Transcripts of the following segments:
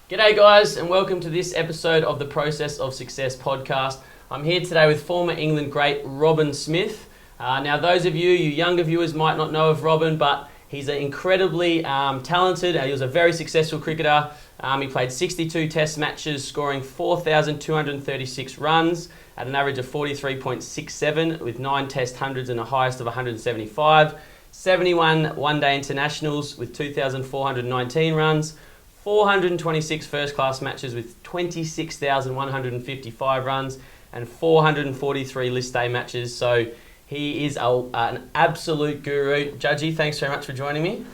G'day guys, and welcome to this episode of the Process of Success podcast. I'm here today with former England great Robin Smith. Now those of you younger viewers might not know of Robin, but he's an incredibly talented, he was a very successful cricketer. He played 62 test matches, scoring 4,236 runs at an average of 43.67 with 9 test hundreds and a highest of 175, 71 one-day internationals with 2,419 runs, 426 first-class matches with 26,155 runs, and 443 list day matches. So he is an absolute guru. Judgie, thanks very much for joining me.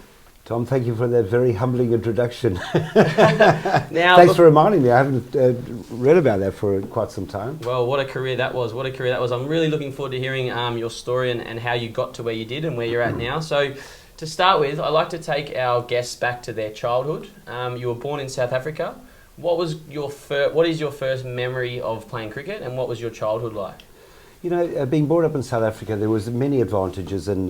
Tom, thank you for that very humbling introduction. Thanks for reminding me. I haven't read about that for quite some time. Well, what a career that was. What a career that was. I'm really looking forward to hearing your story and how you got to where you did and where you're at now. So to start with, I like to take our guests back to their childhood. You were born in South Africa. What is your first memory of playing cricket, and what was your childhood like? You know, being brought up in South Africa, there was many advantages and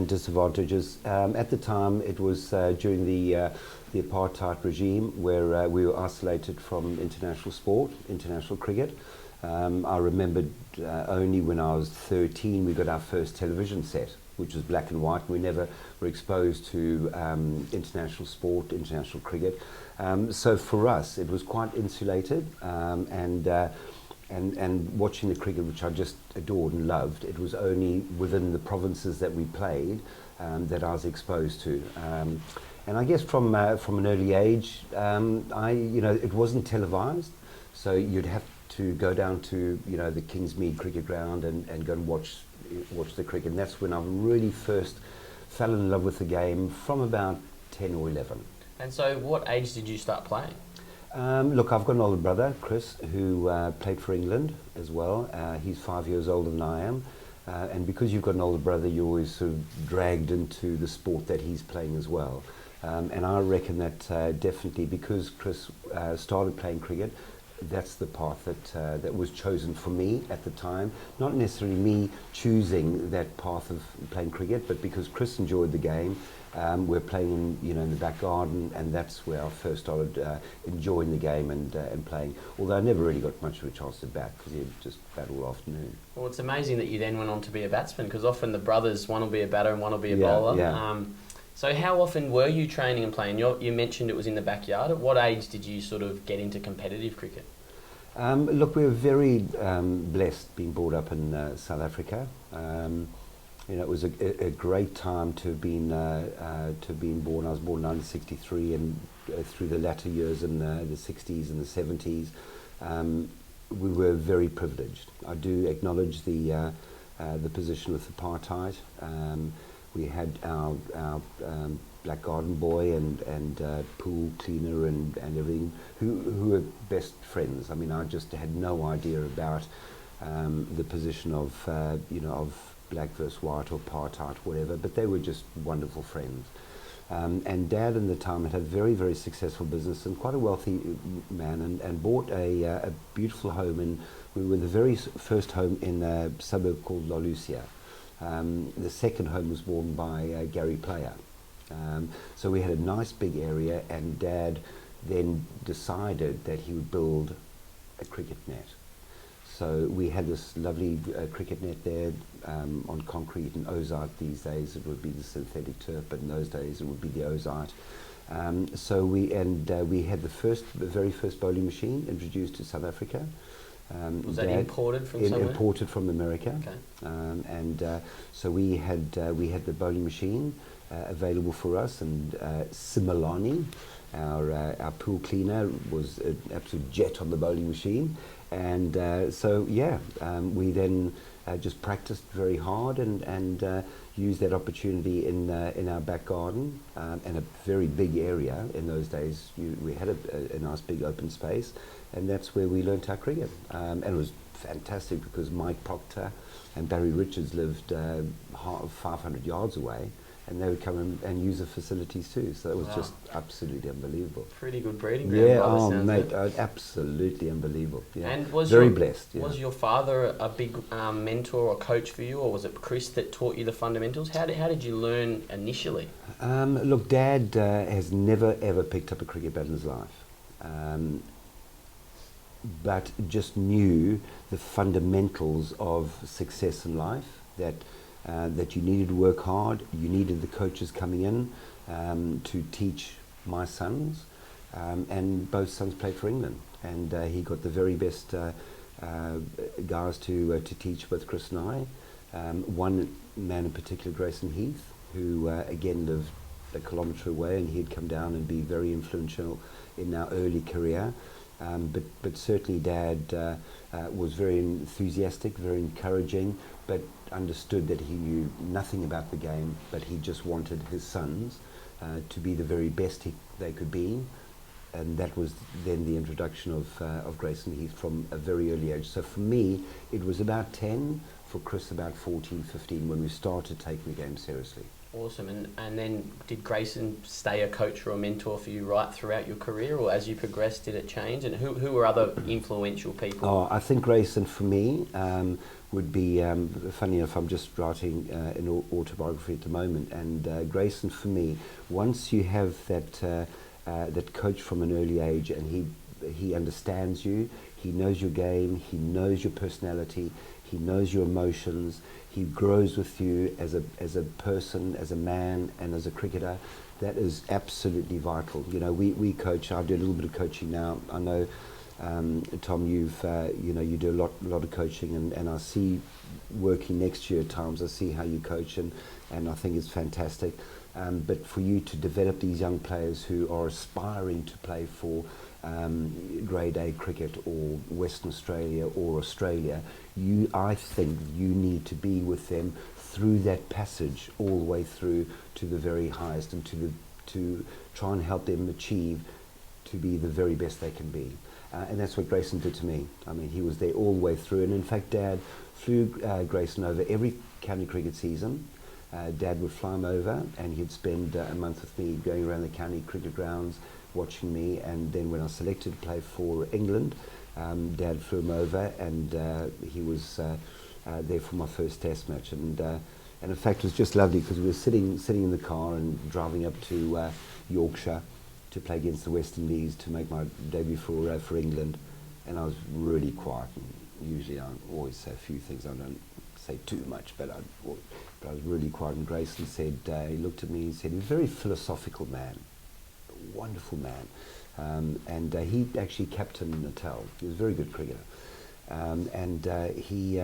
disadvantages. At the time, it was during the apartheid regime where we were isolated from international sport, international cricket. I remembered only when I was 13 we got our first television set, which was black and white. We never were exposed to international sport, international cricket. So for us, it was quite insulated, and watching the cricket, which I just adored and loved, it was only within the provinces that we played that I was exposed to. And I guess from an early age, it wasn't televised, so you'd have to go down to the Kingsmead cricket ground and go and watch the cricket. And that's when I really first fell in love with the game, from about 10 or 11. And so what age did you start playing? Look, I've got an older brother, Chris, who played for England as well. He's 5 years older than I am. And because you've got an older brother, you're always sort of dragged into the sport that he's playing as well. And I reckon that definitely because Chris started playing cricket, that's the path that was chosen for me at the time. Not necessarily me choosing that path of playing cricket, but because Chris enjoyed the game. We're playing in the back garden, and that's where I first started enjoying the game and playing. Although I never really got much of a chance to bat because he'd just bat all afternoon. Well, it's amazing that you then went on to be a batsman, because often the brothers, one will be a batter and one will be a bowler. Yeah. So how often were you training and playing? You mentioned it was in the backyard. At what age did you sort of get into competitive cricket? Look, we were very blessed being brought up in South Africa. It was a great time to have been born. I was born in 1963, and through the latter years in the 60s and the 70s, we were very privileged. I do acknowledge the position with apartheid. We had our black garden boy and pool cleaner and everything who were best friends. I mean, I just had no idea about the position of black versus white or apartheid, whatever, but they were just wonderful friends. And Dad in the time had a very, very successful business and quite a wealthy man, and bought a beautiful home, and we were the very first home in a suburb called La Lucia. The second home was bought by Gary Player. So we had a nice big area, and Dad then decided that he would build a cricket net. So we had this lovely cricket net there on concrete and ozite. These days it would be the synthetic turf, but in those days it would be the ozite. So we had the very first bowling machine introduced to South Africa. Was that imported from somewhere? Imported from America. Okay. So we had the bowling machine available for us, and Similani, our pool cleaner, was an absolute jet on the bowling machine. And we then just practiced very hard and used that opportunity in our back garden, and a very big area. In those days, we had a nice big open space, and that's where we learnt our cricket. And it was fantastic because Mike Proctor and Barry Richards lived 500 yards away, and they would come and use the facilities too. So it was just absolutely unbelievable. Pretty good breeding ground. Yeah, mate, absolutely unbelievable. Yeah. And was very blessed. Yeah. Was your father a big mentor or coach for you, or was it Chris that taught you the fundamentals? How did you learn initially? Look, Dad has never ever picked up a cricket bat in his life. but just knew the fundamentals of success in life, that you needed to work hard, you needed the coaches coming in to teach my sons, and both sons played for England, and he got the very best guys to teach both Chris and I. One man in particular, Grayson Heath, who again lived a kilometre away, and he'd come down and be very influential in our early career. But certainly Dad was very enthusiastic, very encouraging, but understood that he knew nothing about the game, but he just wanted his sons to be the very best they could be. And that was then the introduction of Grayson Heath from a very early age. So for me, it was about 10, for Chris about 14, 15, when we started taking the game seriously. Awesome. And then did Grayson stay a coach or a mentor for you right throughout your career, or as you progressed, did it change? And who were other influential people? Oh, I think Grayson for me would be, funny enough, I'm just writing an autobiography at the moment, and Grayson for me, once you have that coach from an early age, and he understands you, he knows your game, he knows your personality, he knows your emotions, he grows with you as a person, as a man, and as a cricketer. That is absolutely vital. You know, we coach. I do a little bit of coaching now. I know, Tom, you do a lot of coaching, and I see working next to you at times. I see how you coach, and I think it's fantastic. But for you to develop these young players who are aspiring to play for grade A cricket or Western Australia or Australia, I think you need to be with them through that passage all the way through to the very highest, and to try and help them achieve to be the very best they can be. And that's what Grayson did to me. I mean, he was there all the way through, and in fact Dad flew Grayson over every county cricket season. Dad would fly him over, and he'd spend a month with me going around the county cricket grounds, watching me. And then when I was selected to play for England, Dad flew him over, and he was there for my first Test match. And in fact, it was just lovely, because we were sitting in the car and driving up to Yorkshire to play against the West Indies to make my debut for England. And I was really quiet. And usually I always say a few things. I don't say too much, but I was really quiet. And Grayson said, he looked at me and said, he was a very philosophical man, a wonderful man. And he actually captained Natal. He was a very good cricketer. And he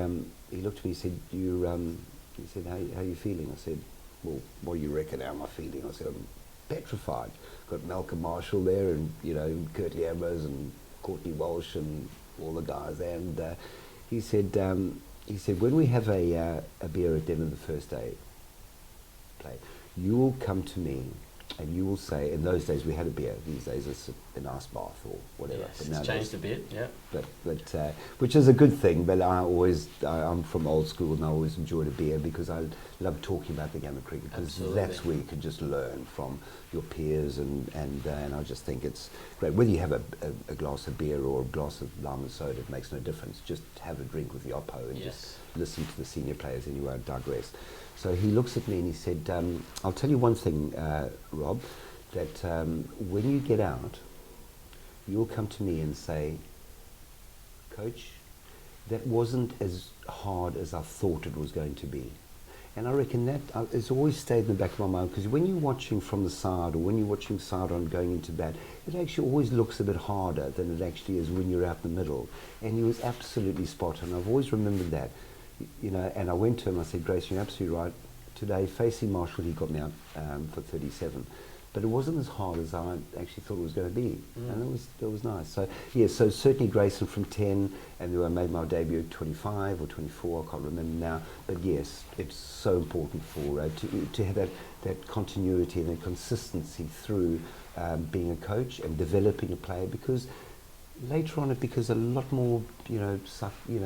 looked at me and said, he said, how are you feeling? I said, well, what do you reckon, how am I feeling? I said, I'm petrified. Got Malcolm Marshall there, and Curtly Ambrose and Courtney Walsh and all the guys there. And he said, when we have a beer at the end of the first day play, you will come to me and you will say, in those days we had a beer, these days it's an ice bath or whatever. Yes, it's changed a bit, yeah. But which is a good thing, but I'm from old school, and I always enjoyed a beer because I love talking about the game of cricket, because that's where you can just learn from your peers, and I just think it's great. Whether you have a glass of beer or a glass of lime and soda, it makes no difference. Just have a drink with the oppo and just listen to the senior players. Anyway, I digress. So he looks at me and he said, I'll tell you one thing, Rob, that when you get out, you'll come to me and say, Coach, that wasn't as hard as I thought it was going to be. And I reckon that it's always stayed in the back of my mind, because when you're watching from the side, or when you're watching side on going into bat, it actually always looks a bit harder than it actually is when you're out in the middle. And he was absolutely spot on. I've always remembered that. And I went to him, I said, Grace, you're absolutely right. Today, facing Marshall, he got me out for 37. But it wasn't as hard as I actually thought it was going to be. And it was nice. So, yes, so certainly Grayson from 10, and then I made my debut at 25 or 24, I can't remember now. But yes, it's so important for to have that continuity and that consistency through being a coach and developing a player, because later on it becomes a lot more,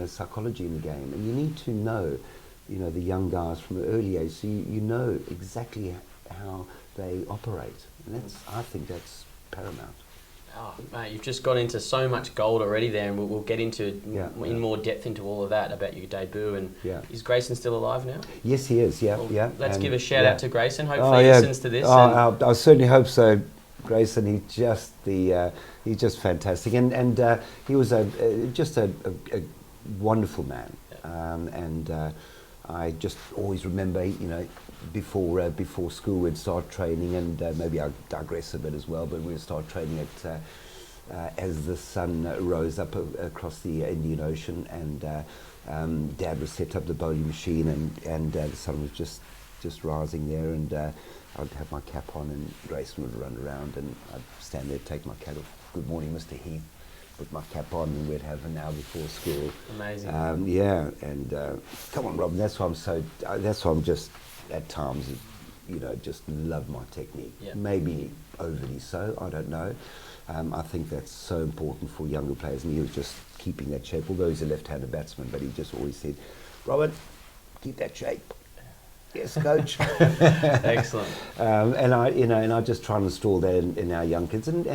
psychology in the game, and you need to know, the young guys from an early age, so you know exactly how they operate, and I think that's paramount. Oh, mate, you've just got into so much gold already there, and we'll get into in more depth into all of that about your debut. And is Grayson still alive now? Yes, he is. Yeah, well, yeah. Let's give a shout out to Grayson. Hopefully, he listens to this. I certainly hope so. Grayson, he's just fantastic, and he was just a wonderful man, and I just always remember, before school we'd start training, and maybe I digress a bit as well, but we'd start training at as the sun rose up across the Indian Ocean, and Dad would set up the bowling machine, and the sun was just rising there, and I'd have my cap on, and Grayson would run around, and I'd stand there, take my cap off. Good morning, Mr. Heath. Put my cap on, and we'd have an hour before school. Amazing. Yeah, and come on, Robin. That's why I'm just at times, just love my technique. Yeah. Maybe overly so. I don't know. I think that's so important for younger players, and he was just keeping that shape. Although he's a left-handed batsman, but he just always said, "Robin, keep that shape." Yes, coach. Excellent. And I just try and install that in our young kids, and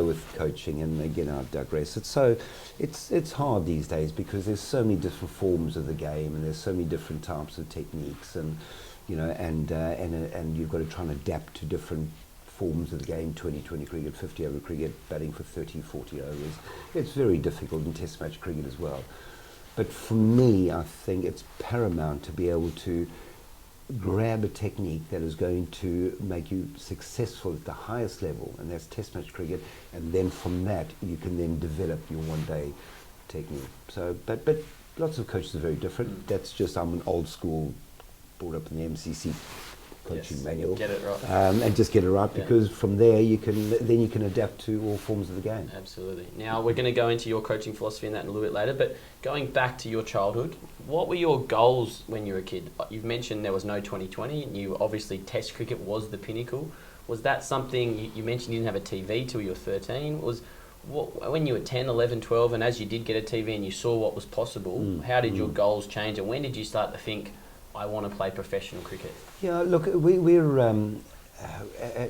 with coaching, and again I digress. It's hard these days because there's so many different forms of the game, and there's so many different types of techniques, and you've got to try and adapt to different forms of the game. 20-20 cricket, 50 over cricket, batting for 30-40 overs. It's very difficult in Test match cricket as well. But for me, I think it's paramount to be able to grab a technique that is going to make you successful at the highest level, and that's Test match cricket, and then from that you can then develop your one-day technique. So, but lots of coaches are very different. That's just, I'm an old school, brought up in the MCC coaching manual. Get it right. And just get it right, because from there you can adapt to all forms of the game. Absolutely. Now we're going to go into your coaching philosophy and that in a little bit later, but going back to your childhood, what were your goals when you were a kid? You've mentioned there was no 20-20, and you obviously Test cricket was the pinnacle. Was that something, you mentioned you didn't have a TV till you were 13, when you were 10, 11, 12, and as you did get a TV and you saw what was possible, how did your goals change, and when did you start to think, I want to play professional cricket? Yeah, look, we're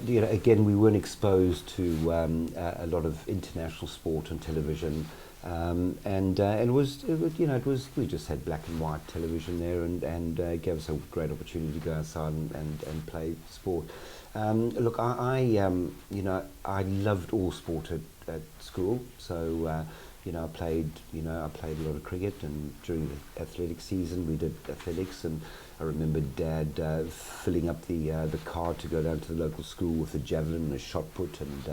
again, we weren't exposed to a lot of international sport on television, and it was we just had black and white television there, and gave us a great opportunity to go outside and play sport. Look, I loved all sport at school, so. I played a lot of cricket, and during the athletic season we did athletics, and I remember Dad filling up the car to go down to the local school with a javelin and a shot put, and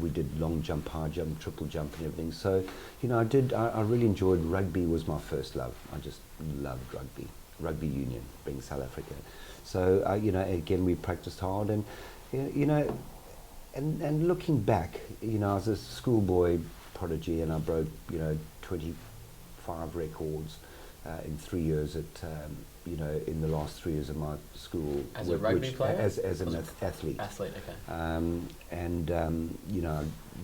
we did long jump, high jump, triple jump, and everything. So I really enjoyed rugby. Was my first love. I just loved rugby union, being South Africa. So again, we practiced hard, and And looking back, I was a schoolboy prodigy, and I broke, 25 records in 3 years at, in the last 3 years of my school. As a rugby player? As an athlete. Athlete, okay. I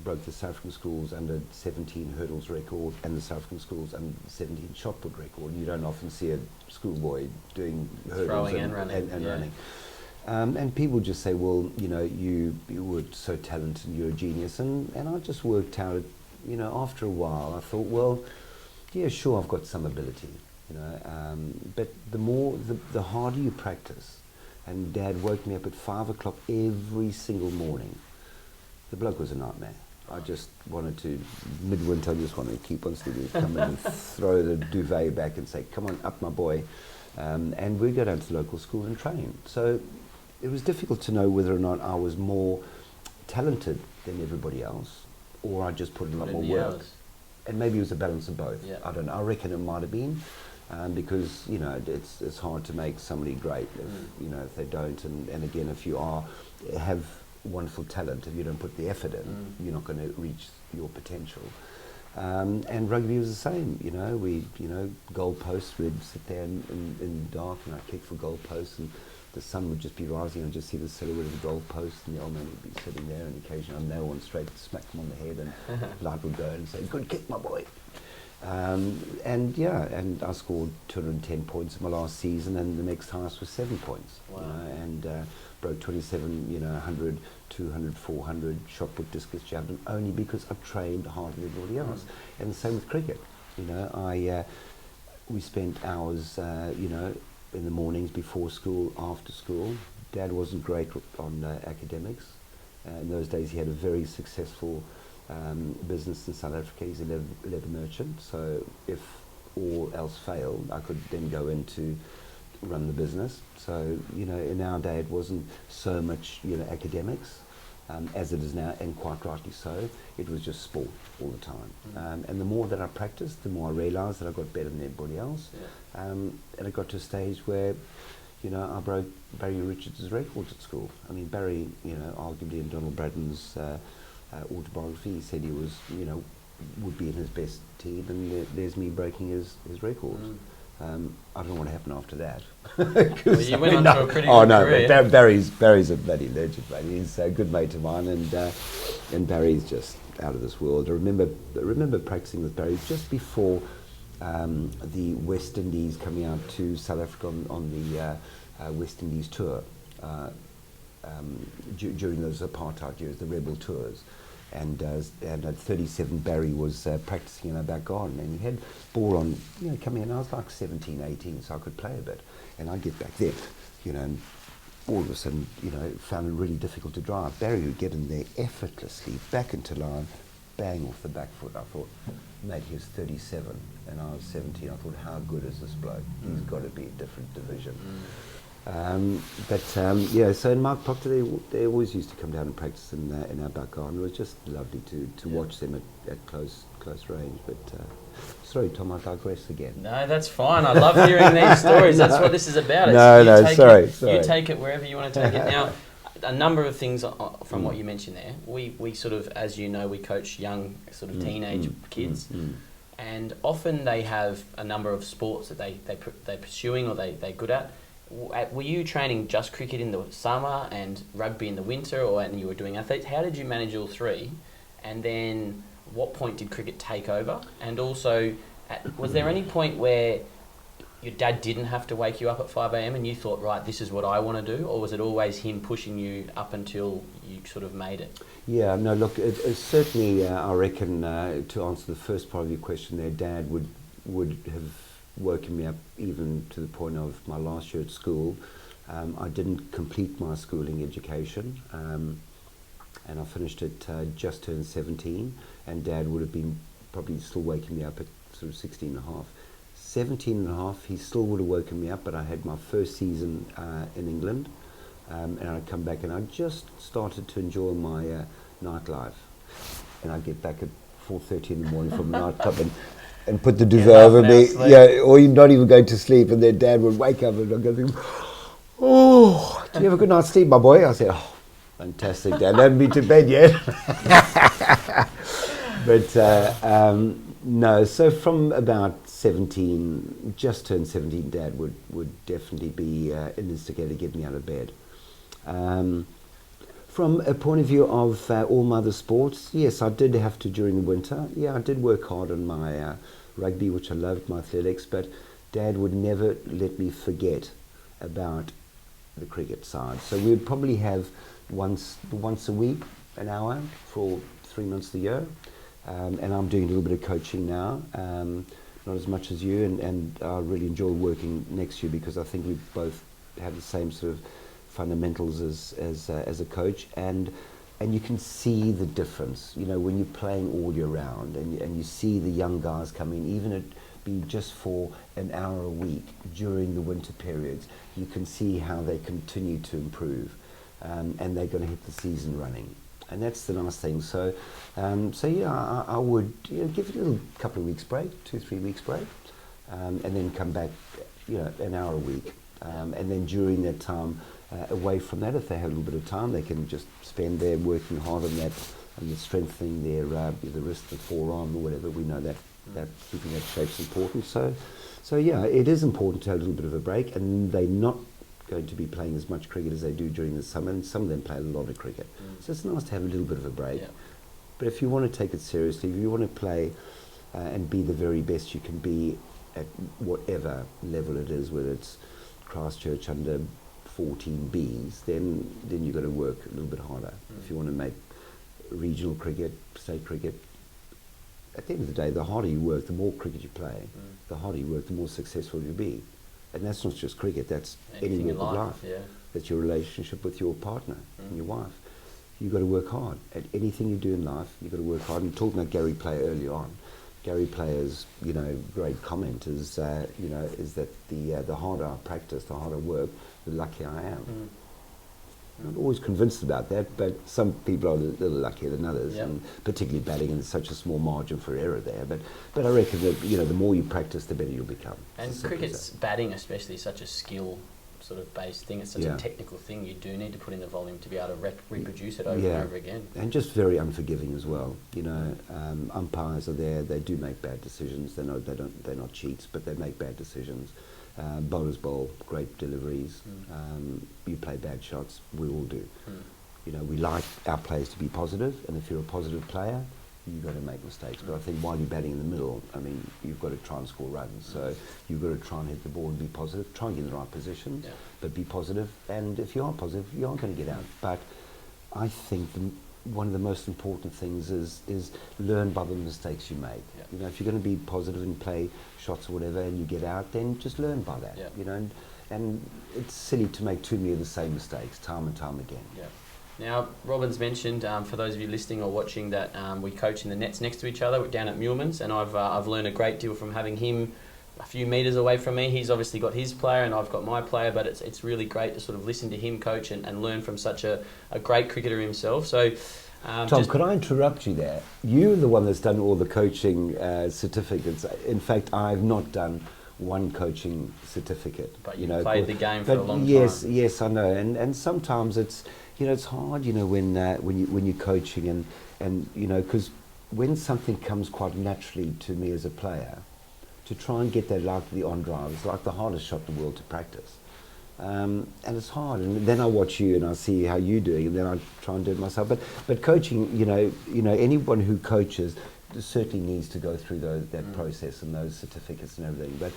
broke the South African Schools under 17 hurdles record and the South African Schools under 17 shot put record. You don't often see a schoolboy doing hurdles throwing and running. Running. And people just say, well, you were so talented, you're a genius, and I just worked out, after a while, I thought, well, yeah, sure, I've got some ability, but the harder you practice, and Dad woke me up at 5 o'clock every single morning. The bloke was a nightmare. I just wanted to, midwinter, I just wanted to keep on sleeping, come in and throw the duvet back and say, come on, up my boy. And we'd go down to the local school and train. So it was difficult to know whether or not I was more talented than everybody else, or I just put in a lot more work. Hours. And maybe it was a balance of both. Yeah. I don't know. I reckon it might have been, because it's hard to make somebody great if they don't. And again, if you have wonderful talent, if you don't put the effort in, you're not going to reach your potential. And rugby was the same. We goal posts. We'd sit there in the dark, and I'd kick for goal posts, and the sun would just be rising, and I'd just see the silhouette of the goal post, and the old man would be sitting there, and occasionally I'd nail one straight, smack him on the head, and light would go and say, "Good kick, my boy." And I scored 210 points in my last season, and the next highest was 7 points. Wow. And broke 27, 100, 200, 400 shot put, discus, javelin, only because I trained harder than everybody else. And the same with cricket. We spent hours, in the mornings before school, after school, Dad wasn't great on academics. In those days, he had a very successful business in South Africa. He's a leather merchant, so if all else failed, I could then go into run the business. So, in our day, it wasn't so much, academics as it is now, and quite rightly so. It was just sport all the time. And the more that I practiced, the more I realised that I got better than everybody else. Yeah. And it got to a stage where, I broke Barry Richards' records at school. I mean, Barry, arguably in Donald Braddon's autobiography, he said he was, would be in his best team, and there's me breaking his records. I don't know what happened after that. Well, you went on to a pretty good career. But Barry's a bloody legend, mate. He's a good mate of mine, and Barry's just out of this world. I remember practicing with Barry just before the West Indies coming out to South Africa on the West Indies tour during those apartheid years, the rebel tours. And at 37, Barry was practicing in our back garden, and he had ball on, coming in. I was like 17, 18, so I could play a bit. And I'd get back there, and all of a sudden, found it really difficult to drive. Barry would get in there effortlessly, back into line, bang off the back foot. I thought, mate, he was 37, and I was 17. I thought, how good is this bloke? He's got to be a different division. So in Mark Proctor, they always used to come down and practice in our back garden. It was just lovely to watch them at close range. But sorry, Tom, I digress again. No, that's fine. I love hearing these stories. That's what this is about. Sorry. You take it wherever you want to take it. Now, a number of things from what you mentioned there. We sort of, as you know, we coach young sort of teenage kids. And often they have a number of sports that they're pursuing or they're good at. Were you training just cricket in the summer and rugby in the winter, and you were doing athletes? How did you manage all three? And then what point did cricket take over? And also, was there any point where your dad didn't have to wake you up at 5 a.m. and you thought, right, this is what I want to do? Or was it always him pushing you up until you sort of made it? Yeah, no, look, it certainly, I reckon, to answer the first part of your question there, Dad would have woken me up even to the point of my last year at school. I didn't complete my schooling education, and I finished it just turned 17, and Dad would have been probably still waking me up at sort of 16 and a half. 17 and a half, he still would have woken me up, but I had my first season in England, and I'd come back and I just started to enjoy my nightlife, and I'd get back at 4:30 in the morning from a nightclub and put the duvet over me, or you're not even going to sleep, and then Dad would wake up and I'd go, oh, do you have a good night's sleep, my boy? I said, oh, fantastic, Dad, haven't been to bed yet. But no, so from about 17, just turned 17, Dad would definitely be an instigator to get me out of bed. From a point of view of all mother sports, yes, I did have to during the winter. Yeah, I did work hard on my rugby, which I loved, my athletics, but Dad would never let me forget about the cricket side. So we would probably have once a week, an hour for 3 months of the year. And I'm doing a little bit of coaching now, not as much as you, and I really enjoy working next to you because I think we both have the same sort of fundamentals as a coach, and you can see the difference, when you're playing all year round, and you see the young guys come in, even it be just for an hour a week during the winter periods, you can see how they continue to improve, and they're going to hit the season running. And that's the nice thing. So yeah, I would give it a little couple of weeks break, 2-3 weeks break, and then come back, an hour a week. And then during that time, away from that, if they have a little bit of time, they can just spend there working hard on that and strengthening their the wrist, the forearm, or whatever. We know that keeping that shape's important. So yeah, it is important to have a little bit of a break, and they're not going to be playing as much cricket as they do during the summer, and some of them play a lot of cricket. So it's nice to have a little bit of a break. Yeah. But if you want to take it seriously, if you want to play and be the very best you can be at whatever level it is, whether it's Christchurch under 14 Bs, then you've got to work a little bit harder. If you want to make regional cricket, state cricket, at the end of the day, the harder you work, the more cricket you play, the harder you work, the more successful you'll be. And that's not just cricket, that's any walk of life. Yeah. That's your relationship with your partner and your wife. You've got to work hard. At anything you do in life, you've got to work hard. And talking about Gary Player early on, Gary Player's, great comment is that the harder I practice, the harder I work, the luckier I am. I'm not always convinced about that, but some people are a little luckier than others, and particularly batting, and there's such a small margin for error there. But I reckon that the more you practice, the better you'll become. And cricket's batting, especially, is such a skill sort of based thing. It's such a technical thing. You do need to put in the volume to be able to reproduce it over and over again. And just very unforgiving as well. Umpires are there. They do make bad decisions. They're not cheats, but they make bad decisions. Bowlers bowl great deliveries. You play bad shots. We all do. We like our players to be positive, and if you're a positive player, you've got to make mistakes. But I think while you're batting in the middle, you've got to try and score runs. So you've got to try and hit the ball and be positive. Try and get in the right positions, but be positive. And if you are positive, you aren't going to get out. But I think one of the most important things is learn by the mistakes you make. If you're going to be positive and play shots or whatever, and you get out, then just learn by that. And it's silly to make too many of the same mistakes time and time again. Now, Robin's mentioned, for those of you listening or watching, that we coach in the nets next to each other down at Mulman's, and I've learned a great deal from having him a few metres away from me. He's obviously got his player and I've got my player, but it's really great to sort of listen to him coach and learn from such a great cricketer himself. So, Tom, could I interrupt you there? You're the one that's done all the coaching certificates. In fact, I've not done one coaching certificate. But you played the game for a long time. Yes, I know. And sometimes it's hard, when you're coaching and because when something comes quite naturally to me as a player, to try and get that like the on drive, it's like the hardest shot in the world to practice. And it's hard. And then I watch you and I see how you're doing, and then I try and do it myself. But coaching, anyone who coaches certainly needs to go through that process and those certificates and everything. But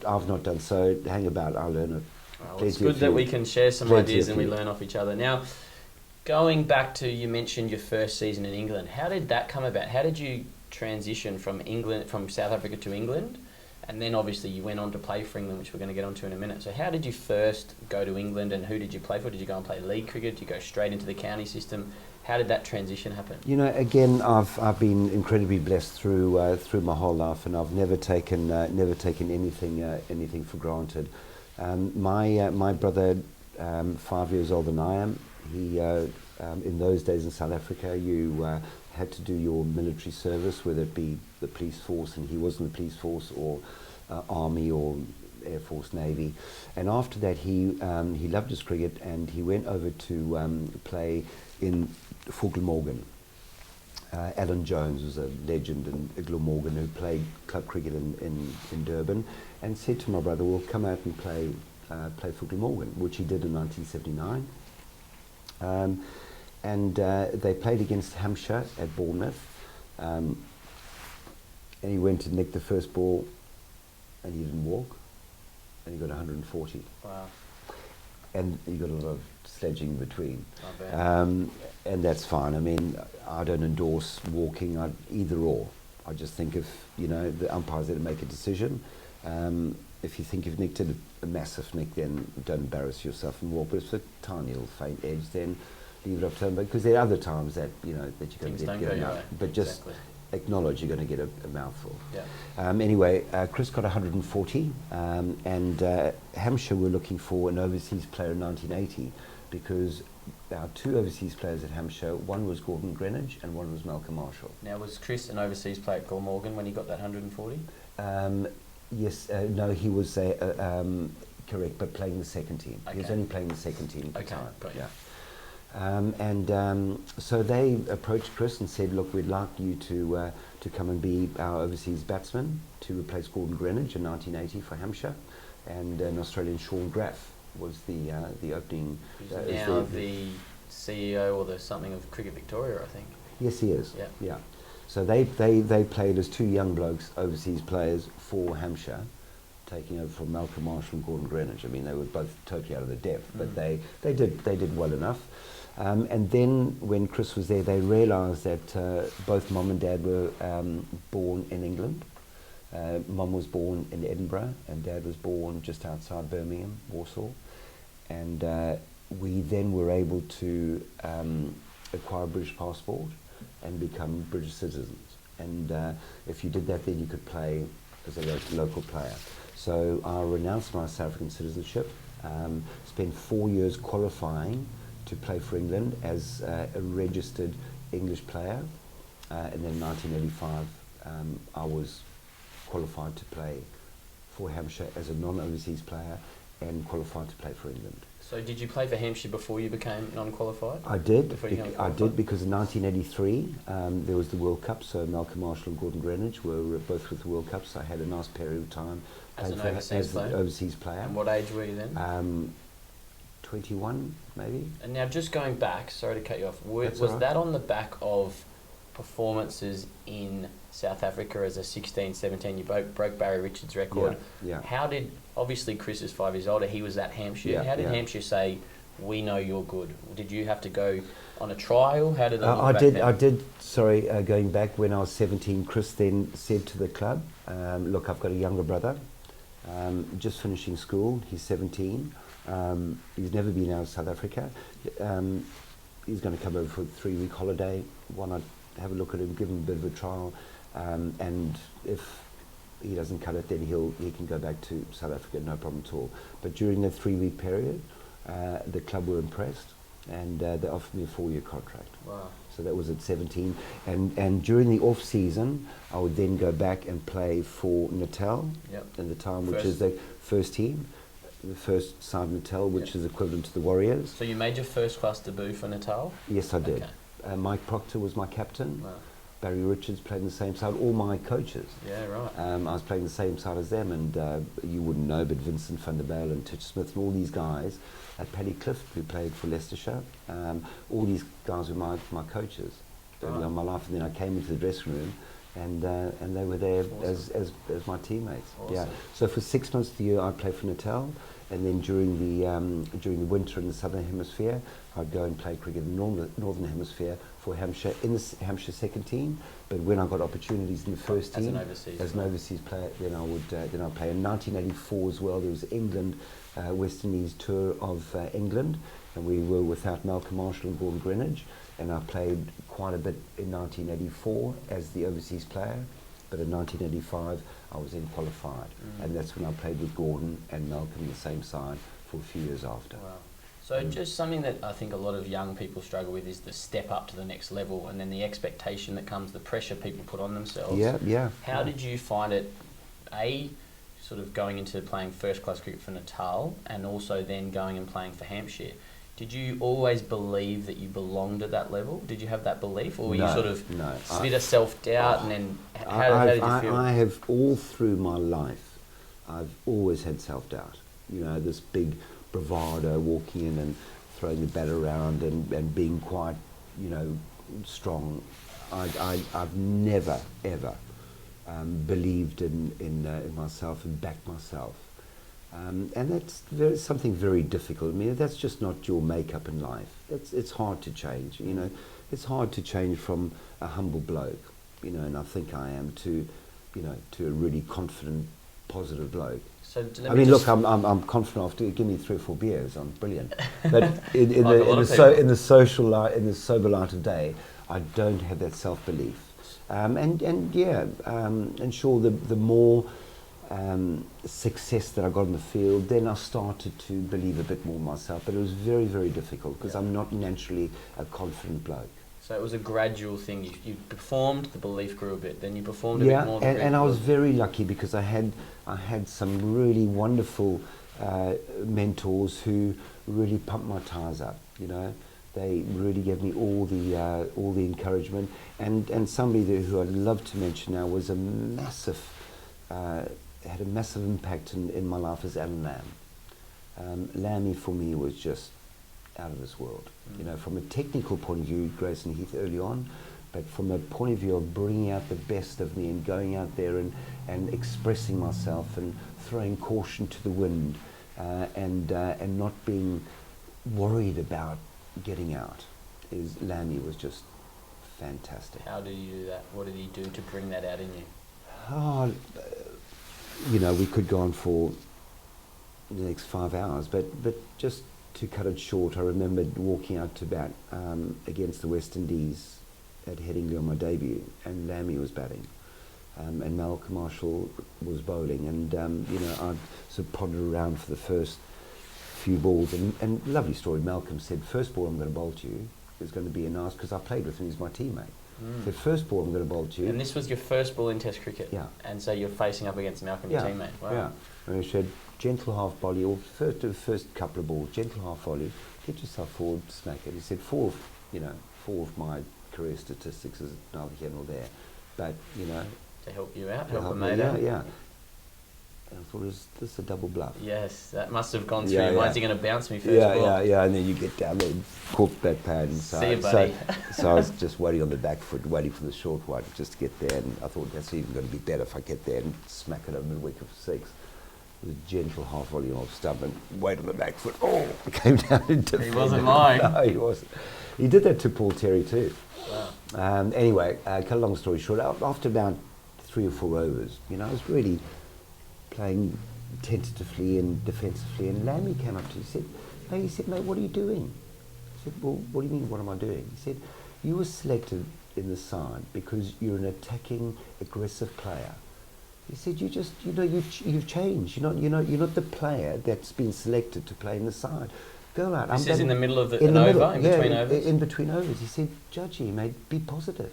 I've not done so. Hang about, I'll learn it. Well, it's good that we can share some ideas and we learn off each other. Now, going back to, you mentioned your first season in England. How did that come about? How did you transition from South Africa to England? And then obviously you went on to play for England, which we're going to get onto in a minute. So how did you first go to England, and who did you play for? Did you go and play league cricket? Did you go straight into the county system? How did that transition happen? Again, I've been incredibly blessed through my whole life, and I've never taken anything for granted. My brother, 5 years older than I am, he in those days in South Africa, you had to do your military service, whether it be the police force, and he was in the police force, or army or Air Force, Navy. And after that, he loved his cricket, and he went over to play in for Glamorgan. Alan Jones was a legend in Glamorgan who played club cricket in Durban, and said to my brother, "Well, come out and play for Glamorgan," which he did in 1979. And they played against Hampshire at Bournemouth, and he went to nick the first ball, and he didn't walk, and he got 140. Wow. And he got a lot of sledging in between. Not bad. And that's fine. I don't endorse walking, either or. I just think if, the umpires had to make a decision. If you think you've nicked it, a massive nick, then don't embarrass yourself and walk. But if it's a tiny little faint edge, then leave it up to them. Because there are other times that, that you're going to get a mouthful. But just acknowledge you're going to get a mouthful. Yeah. Anyway, Chris got 140, and Hampshire were looking for an overseas player in 1980, because our two overseas players at Hampshire, one was Gordon Greenidge and one was Malcolm Marshall. Now, was Chris an overseas player at Glamorgan when he got that 140? Yes, no, he was correct, but playing the second team. Okay. He was only playing the second team at the time. Got you. Yeah. So they approached Chris and said, "Look, we'd like you to come and be our overseas batsman to replace Gordon Greenidge in 1980 for Hampshire," and an Australian Sean Graff was the opening. He's now the CEO or the something of Cricket Victoria, I think. Yes, he is. Yeah. Yeah. So they played as two young blokes, overseas players for Hampshire, taking over from Malcolm Marshall and Gordon Greenidge. They were both totally out of their depth, but they did well enough. And then when Chris was there, they realised that both Mum and Dad were born in England. Mum was born in Edinburgh, and Dad was born just outside Birmingham, Warsaw. and we then were able to acquire a British passport and become British citizens. And if you did that, then you could play as a local player. So I renounced my South African citizenship, spent 4 years qualifying to play for England as a registered English player, and then in 1985 I was qualified to play for Hampshire as a non-overseas player and qualified to play for England. So did you play for Hampshire before you became non-qualified? I did. I did because in 1983 there was the World Cup. So Malcolm Marshall and Gordon Greenwich were both with the World Cup. So I had a nice period of time as an overseas player. And what age were you then? 21 maybe. And now just going back, sorry to cut you off, was right. that on the back of performances in South Africa as a 16, 17? You broke Barry Richards' record. Yeah. How did, obviously Chris is 5 years older, he was at Hampshire. Yeah, How did Hampshire say, we know you're good? Did you have to go on a trial? How did that I did. Sorry, going back when I was 17, Chris then said to the club, look, I've got a younger brother, just finishing school, he's 17. He's never been out of South Africa. He's going to come over for a 3-week holiday. Why not have a look at him, give him a bit of a trial, and if he doesn't cut it, then he can go back to South Africa, no problem at all. But during the 3-week period, the club were impressed, and they offered me a 4-year contract. Wow. So that was at 17, and during the off season, I would then go back and play for Natal at the time, which is the first team. The first side Natal, which is equivalent to the Warriors. So you made your first class debut for Natal? Yes, I did. Okay. Mike Proctor was my captain. Wow. Barry Richards played on the same side. All my coaches. Yeah, right. I was playing the same side as them, and you wouldn't know, but Vincent van der Bijl and Titch Smith and all these guys, Paddy Clift, who played for Leicestershire, all these guys were my coaches early on in my life. And then I came into the dressing room, and they were there as my teammates. Awesome. Yeah. So for 6 months of the year, I played for Natal. And then during the winter in the Southern Hemisphere, I'd go and play cricket in the Northern Hemisphere for Hampshire in the Hampshire second team. But when I got opportunities in the first team as an overseas player, then I'd play. In 1984 as well, there was England West Indies tour of England, and we were without Malcolm Marshall and Gordon Greenwich, and I played quite a bit in 1984 as the overseas player. But in 1985, I was then qualified, and that's when I played with Gordon and Malcolm on the same side for a few years after. Wow. So just something that I think a lot of young people struggle with is the step up to the next level, and then the expectation that comes, the pressure people put on themselves. Yeah. How did you find it, sort of going into playing first class cricket for Natal, and also then going and playing for Hampshire? Did you always believe that you belonged at that level? Did you have that belief, or were you sort of a bit of self-doubt, and then how did you feel? I have, all through my life, I've always had self-doubt. You know, this big bravado, walking in and throwing the bat around and being quite, strong. I've never, ever believed in myself and backed myself. And that's something very difficult. I mean, that's just not your makeup in life. It's hard to change, It's hard to change from a humble bloke, and I think I am, to a really confident, positive bloke. So look, I'm confident after, give me 3 or 4 beers, I'm brilliant. But in the social life, in the sober light of day, I don't have that self-belief. And sure, the more success that I got in the field, then I started to believe a bit more in myself. But it was very, very difficult because I'm not naturally a confident bloke. So it was a gradual thing. You performed, the belief grew a bit. Then you performed a bit more. And I was very lucky because I had some really wonderful mentors who really pumped my tires up. They really gave me all the encouragement. And somebody who I'd love to mention now was a massive. Had a massive impact in my life as Alan Lamb. Lammy for me was just out of this world. From a technical point of view, Grayson Heath early on, but from a point of view of bringing out the best of me and going out there and expressing myself and throwing caution to the wind and not being worried about getting out. Lammy was just fantastic. How did you do that? What did he do to bring that out in you? Oh, we could go on for the next 5 hours, but just to cut it short, I remembered walking out to bat against the West Indies at Headingley on my debut, and Lammy was batting, and Malcolm Marshall was bowling, and I sort of pondered around for the first few balls, and lovely story. Malcolm said, first ball I'm going to bowl to you is going to be a nice, because I played with him, he's my teammate. The first ball I'm going to bowl to you. And this was your first ball in Test cricket? Yeah. And so you're facing up against Malcolm, your teammate? Wow. Yeah. And he said, gentle half volley, or first couple of balls, gentle half volley, get yourself forward, smack it. He said, four of my career statistics is neither here nor there, but, To help you out, to help a mate out? Yeah. And I thought, is this a double bluff? Yes, that must have gone through your mind. Is he going to bounce me first ball? Yeah, and then you get down there and cork that pad. And See you, buddy. So I was just waiting on the back foot, waiting for the short one, just to get there, and I thought that's even going to be better if I get there and smack it over mid-wicket for six. With a gentle half volley off stump and wait on the back foot. Oh, it came down into He wasn't lying. No, he wasn't. He did that to Paul Terry too. Wow. Anyway, cut a long story short, after about 3 or 4 overs, I was really playing tentatively and defensively, and Lammy came up to me and he said, mate, what are you doing? I said, well, what do you mean, what am I doing? He said, you were selected in the side because you're an attacking, aggressive player. He said, you just, you've changed. You're not the player that's been selected to play in the side. Go out. This is in the middle of between overs? In between overs. He said, Judgie, mate, be positive.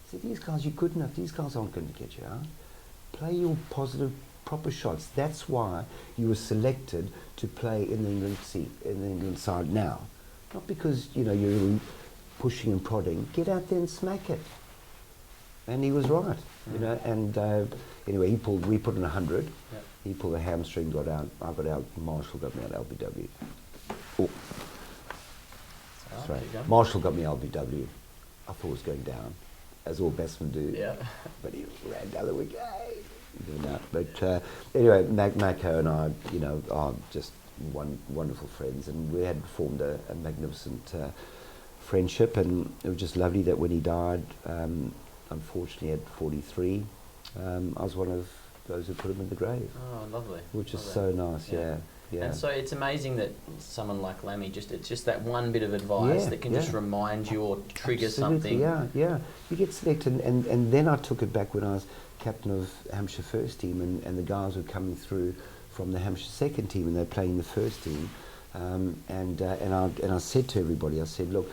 He said, these guys, you're good enough. These guys aren't going to get you out. Play your positive, proper shots. That's why you were selected to play in the England side now. Not because, you're pushing and prodding. Get out there and smack it. And he was right, and anyway, we put in 100. Yep. He pulled a hamstring, got out. I got out. Marshall got me out LBW. Oh, that's right. Marshall got me LBW. I thought it was going down, as all batsmen do. Yeah. But he ran down the wicket. But anyway, Mako and I, are just wonderful friends, and we had formed a magnificent friendship, and it was just lovely that when he died. Unfortunately, at 43, I was one of those who put him in the grave. Oh, lovely. Which is so nice, yeah. And so it's amazing that someone like Lammy, it's just that one bit of advice that can just remind you or trigger something. Yeah. You get selected, and then I took it back when I was captain of Hampshire first team, and the guys were coming through from the Hampshire second team, and they're playing the first team. And I said to everybody, I said, look,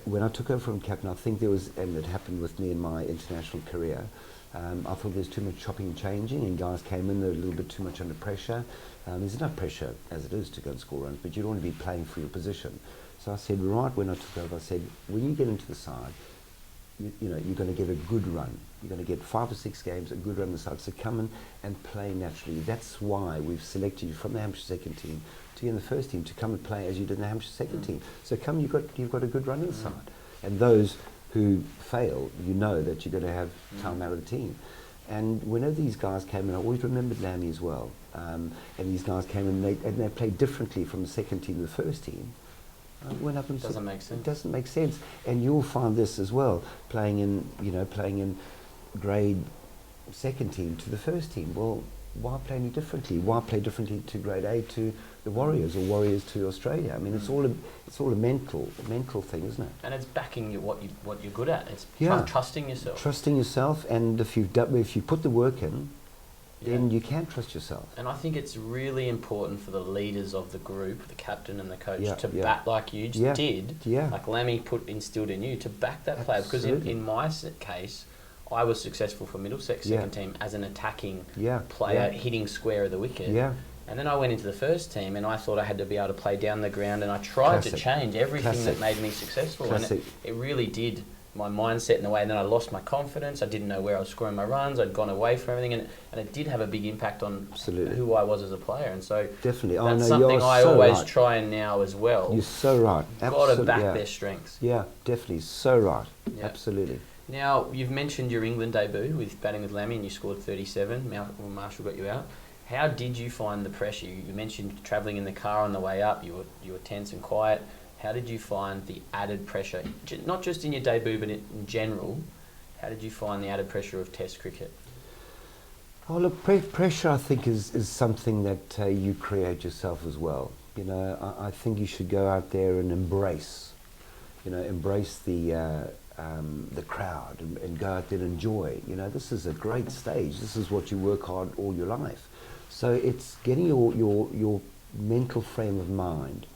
when I took over from captain, I think there was, and it happened with me in my international career, I thought there's too much chopping and changing, and guys came in, they're a little bit too much under pressure. There's enough pressure as it is to go and score runs, but you don't want to be playing for your position. So I said, right when I took over, I said, when you get into the side, you're going to get a good run. You're going to get 5 or 6 games, a good run on the side. So come in and play naturally. That's why we've selected you from the Hampshire second team to be in the first team, to come and play as you did in the Hampshire second team. So come, you've got a good run inside. And those who fail, that you're going to have time out of the team. And whenever these guys came in, I always remembered Lammy as well. And these guys came in, and they played differently from the second team to the first team. Went up and doesn't make sense. It doesn't make sense. And you'll find this as well, playing in grade second team to the first team. Well, why play any differently? Why play differently to grade A to the Warriors, or Warriors to Australia? I mean, it's all a mental thing, isn't it? And it's backing what you're good at. It's trusting yourself. Trusting yourself, and if you put the work in, then you can trust yourself. And I think it's really important for the leaders of the group, the captain and the coach, to back like you did, like Lammy instilled in you, to back that player. Because in my case, I was successful for Middlesex second team as an attacking player, hitting square of the wicket. And then I went into the first team, and I thought I had to be able to play down the ground, and I tried to change everything that made me successful. And it really did my mindset in the way, and then I lost my confidence. I didn't know where I was scoring my runs. I'd gone away from everything, and it did have a big impact on who I was as a player. And so definitely, that's something I always try and now as well. You're so right. You've got to back their strengths. Yeah, definitely, so right. Yeah. Absolutely. Now, you've mentioned your England debut with batting with Lammy, and you scored 37. Marshall got you out. How did you find the pressure? You mentioned travelling in the car on the way up. You were tense and quiet. How did you find the added pressure, not just in your debut, but in general? How did you find the added pressure of Test cricket? Oh, look, pressure, I think, is something that you create yourself as well. You know, I think you should go out there and embrace the crowd and go out there and enjoy. You know, this is a great stage. This is what you work hard all your life. So it's getting your mental frame of mind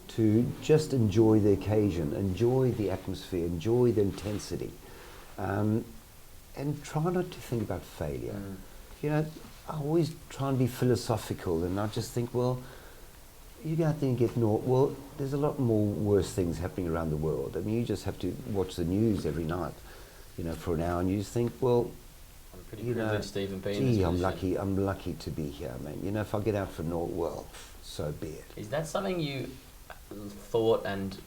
to just enjoy the occasion, enjoy the atmosphere, enjoy the intensity, and try not to think about failure. You know, I always try and be philosophical, and I just think, well, you go out there and get well, there's a lot more worse things happening around the world. I mean, you just have to watch the news every night, you know, for an hour, and you just think, well, I'm pretty privileged, Stephen, being in gee, this I'm position. I'm lucky to be here, man. You know, if I get out for naught, well, so be it. Is that something you thought and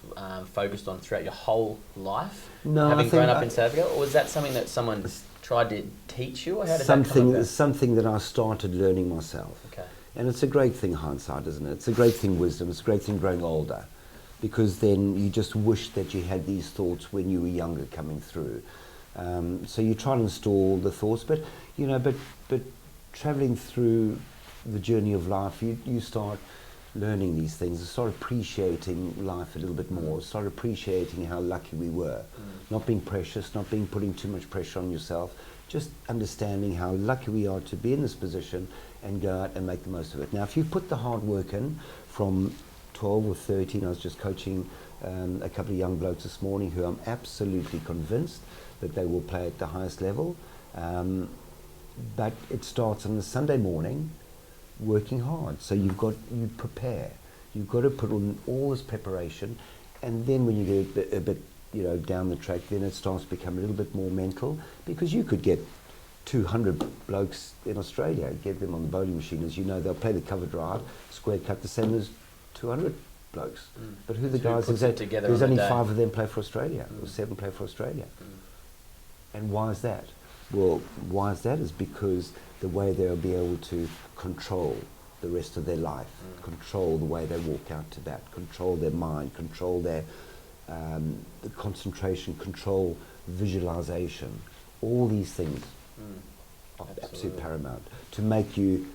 focused on throughout your whole life, No, having I think grown up in South Africa, or was that something that someone tried to teach you, or how did that come about? Something that I started learning myself. Okay. And it's a great thing, hindsight, isn't it? It's a great thing, wisdom. It's a great thing growing older, because then you just wish that you had these thoughts when you were younger coming through. So you try and install the thoughts, but you know, but traveling through the journey of life, you start learning these things, and start appreciating life a little bit more, start appreciating how lucky we were, not being precious, not being putting too much pressure on yourself, just understanding how lucky we are to be in this position and go out and make the most of it. Now, if you put the hard work in from 12 or 13, I was just coaching a couple of young blokes this morning who I'm absolutely convinced that they will play at the highest level, but it starts on a Sunday morning, working hard. So you prepare. You've got to put on all this preparation, and then when you get a bit you know, down the track, then it starts to become a little bit more mental, because you could get 200 blokes in Australia, get them on the bowling machine, as you know, they'll play the cover drive, square cut, the same as 200 blokes. But who are the guys? There's only 5 of them play for Australia, or 7 play for Australia. And why is that? Well, why is that is because the way they'll be able to control the rest of their life, control the way they walk out to bat, control their mind, control their the concentration, control visualization, all these things are absolute paramount to make you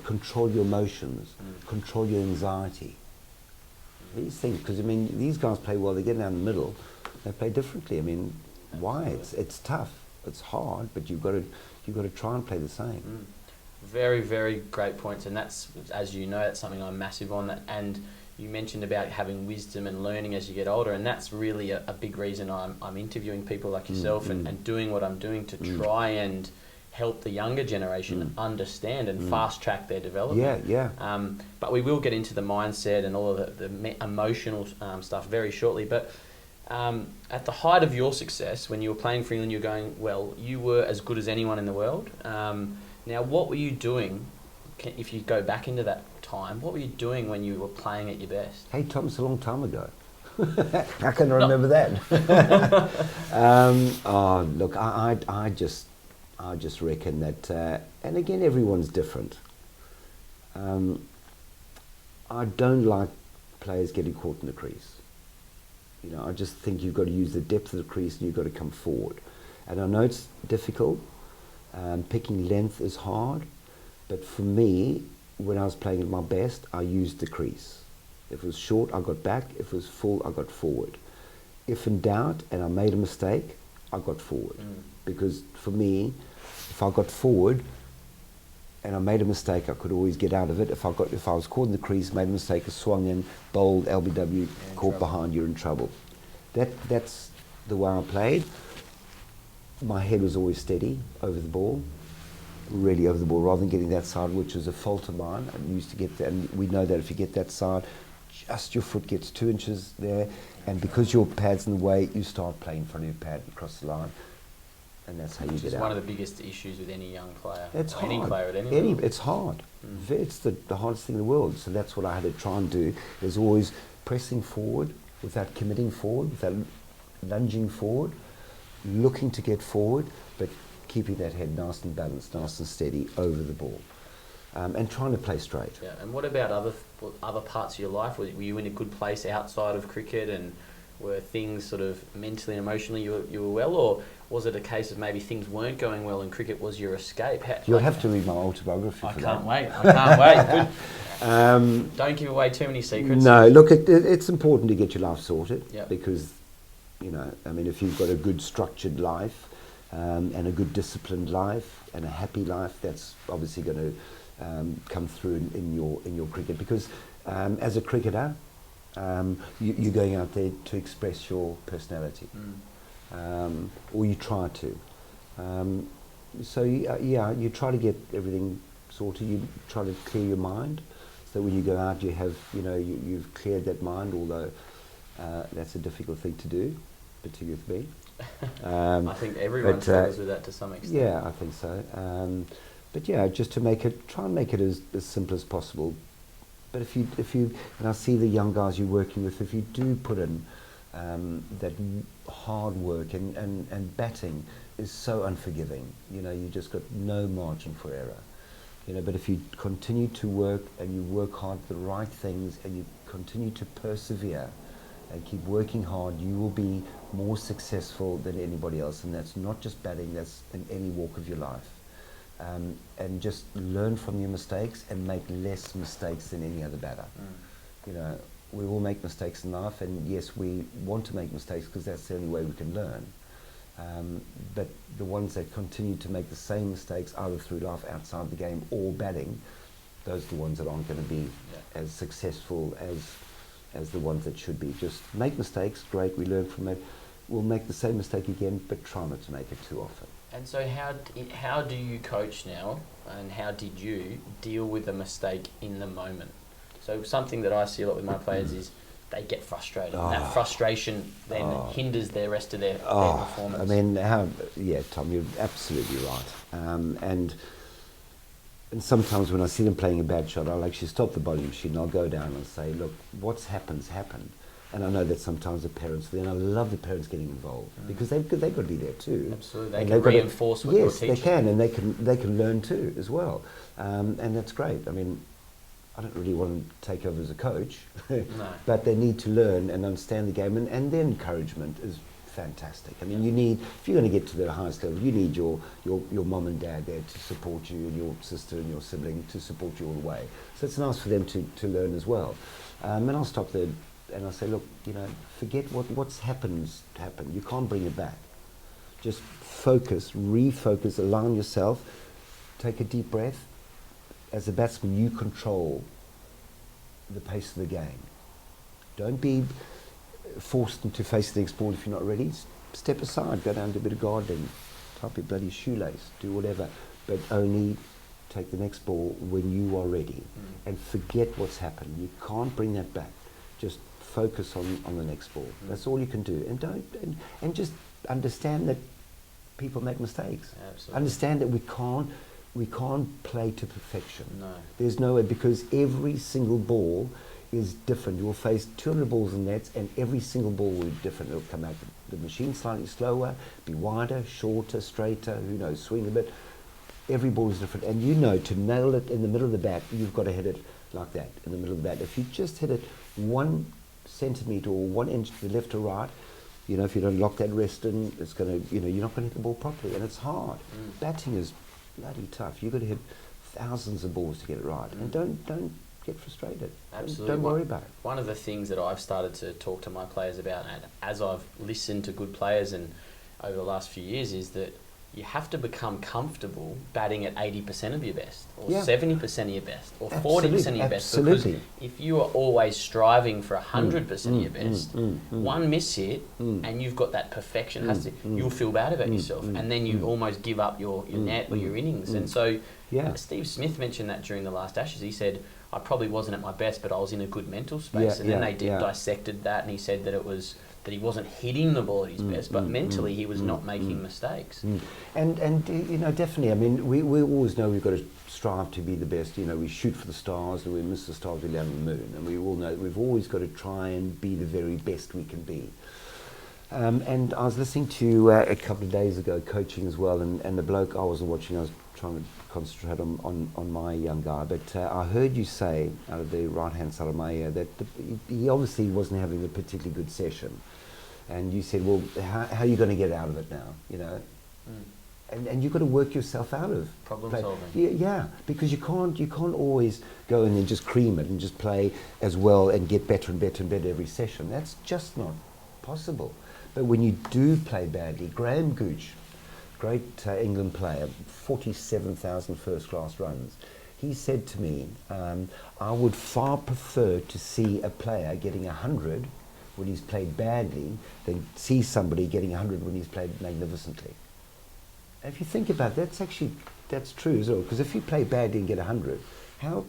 control your emotions, control your anxiety. These things, because I mean, these guys play well. They get down the middle, they play differently. I mean, why? It's tough, it's hard, but you've got to try and play the same. Very, very great points, and that's, as you know, that's something I'm massive on. And you mentioned about having wisdom and learning as you get older, and that's really a big reason I'm interviewing people like yourself and doing what I'm doing to try and help the younger generation understand and fast track their development. But we will get into the mindset and all of the emotional stuff very shortly. But at the height of your success, when you were playing for England, you were going, well, you were as good as anyone in the world. Now, what were you doing, if you go back into that time, what were you doing when you were playing at your best? Hey, Tom, it's a long time ago. How can I remember that? Oh, look, I just reckon that, and again, everyone's different. I don't like players getting caught in the crease. You know, I just think you've got to use the depth of the crease and you've got to come forward. And I know it's difficult. Picking length is hard, but for me, when I was playing at my best, I used the crease. If it was short, I got back. If it was full, I got forward. If in doubt and I made a mistake, I got forward. Because for me, if I got forward and I made a mistake, I could always get out of it. If I was caught in the crease, made a mistake, swung in, bowled, LBW, caught behind, you're in trouble. That's the way I played. My head was always steady over the ball, really over the ball, rather than getting that side, which was a fault of mine. I used to get that, and we know that if you get that side, just your foot gets 2 inches there, and because your pad's in the way, you start playing in front of your pad across the line, and that's how you get out. It's one of the biggest issues with any young player. It's hard. Any player at any level. It's hard. It's the hardest thing in the world. So that's what I had to try and do, is always pressing forward without committing forward, without lunging forward, looking to get forward, but keeping that head nice and balanced, nice and steady over the ball, and trying to play straight. Yeah. And what about other parts of your life? Were you in a good place outside of cricket, and were things sort of mentally and emotionally you were well, or was it a case of maybe things weren't going well and cricket was your escape? You'll have to read my autobiography for that. I can't wait. Good. Don't give away too many secrets. No, look, it's important to get your life sorted. Yep. Because, you know, I mean, if you've got a good structured life and a good disciplined life and a happy life, that's obviously going to come through in your cricket. Because as a cricketer, you're going out there to express your personality, or you try to. You try to get everything sorted. You try to clear your mind, so when you go out, you have, you've cleared that mind. Although that's a difficult thing to do, particularly with me. I think everyone struggles with that to some extent. Yeah, I think so. But yeah, just to try and make it as simple as possible. But if you, and I see the young guys you're working with, if you do put in that hard work and batting is so unforgiving, you just got no margin for error. But if you continue to work and you work hard at the right things and you continue to persevere and keep working hard, you will be more successful than anybody else. And that's not just batting, that's in any walk of your life. And just learn from your mistakes and make less mistakes than any other batter. We will make mistakes in life, and yes, we want to make mistakes because that's the only way we can learn. But the ones that continue to make the same mistakes either through life, outside the game, or batting, those are the ones that aren't going to be as successful as the ones that should be. Just make mistakes, great, we learn from it. We'll make the same mistake again, but try not to make it too often. And so how do you coach now, and how did you deal with a mistake in the moment? So something that I see a lot with my players is they get frustrated. And that frustration then hinders the rest of their performance. I mean, Tom, you're absolutely right. And sometimes when I see them playing a bad shot, I'll actually stop the bowling machine and I'll go down and say, look, what's happened. And I know that sometimes the parents, then I love the parents getting involved because they've got to be there too. Absolutely, they can reinforce what you're teaching. Yes, they can, and they can learn too as well, and that's great. I mean, I don't really want to take over as a coach, but they need to learn and understand the game, and their encouragement is fantastic. I mean, you need, if you're going to get to the highest level, you need your mum and dad there to support you, and your sister and your sibling to support you all the way. So it's nice for them to learn as well. And I'll stop there. And I say, look, forget what's happened. You can't bring it back. Just focus, refocus, align yourself, take a deep breath. As a batsman, you control the pace of the game. Don't be forced into facing the next ball if you're not ready. Step aside, go down to a bit of gardening, tie up your bloody shoelace, do whatever, but only take the next ball when you are ready. And forget what's happened. You can't bring that back. Just focus on the next ball. That's all you can do, and just understand that people make mistakes. Absolutely. Understand that we can't play to perfection. No. There's no way, because every single ball is different. You will face 200 balls in nets, and every single ball will be different. It'll come out the machine slightly slower, be wider, shorter, straighter. Who knows? Swing a bit. Every ball is different, and to nail it in the middle of the bat, you've got to hit it like that in the middle of the bat. If you just hit it 1 centimetre or 1 inch to the left or right, if you don't lock that wrist in, it's going to, you're not going to hit the ball properly, and it's hard. Batting is bloody tough. You've got to hit thousands of balls to get it right, and don't get frustrated. Absolutely. Don't worry about it. One of the things that I've started to talk to my players about, and as I've listened to good players and over the last few years, is that you have to become comfortable batting at 80% of your best, or 70% of your best, or 40% of your best. Because if you are always striving for 100% of your best, one miss hit, and you've got that perfection, you'll feel bad about yourself, and then you almost give up your net or your innings. And so Steve Smith mentioned that during the last Ashes. He said, I probably wasn't at my best, but I was in a good mental space. And then they dissected that, and he said that it was that he wasn't hitting the ball at his best, but mentally he was not making mistakes. And definitely, I mean, we always know we've got to strive to be the best. We shoot for the stars, and we miss the stars, we land on the moon. And we all know that we've always got to try and be the very best we can be. And I was listening to a couple of days ago, coaching as well, and the bloke I wasn't watching, I was trying to concentrate on my young guy, but I heard you say out of the right-hand side of my ear that he obviously wasn't having a particularly good session. and you said, well, how are you going to get out of it now? You know, and you've got to work yourself out of Problem play. solving. Yeah, because you can't always go in and just cream it and just play as well and get better and better and better every session. That's just not possible. But when you do play badly, Graham Gooch, great England player, 47,000 first-class runs, he said to me, I would far prefer to see a player getting 100 when he's played badly than see somebody getting 100 when he's played magnificently. And if you think about it, that's true as well, because if you play badly and get 100, how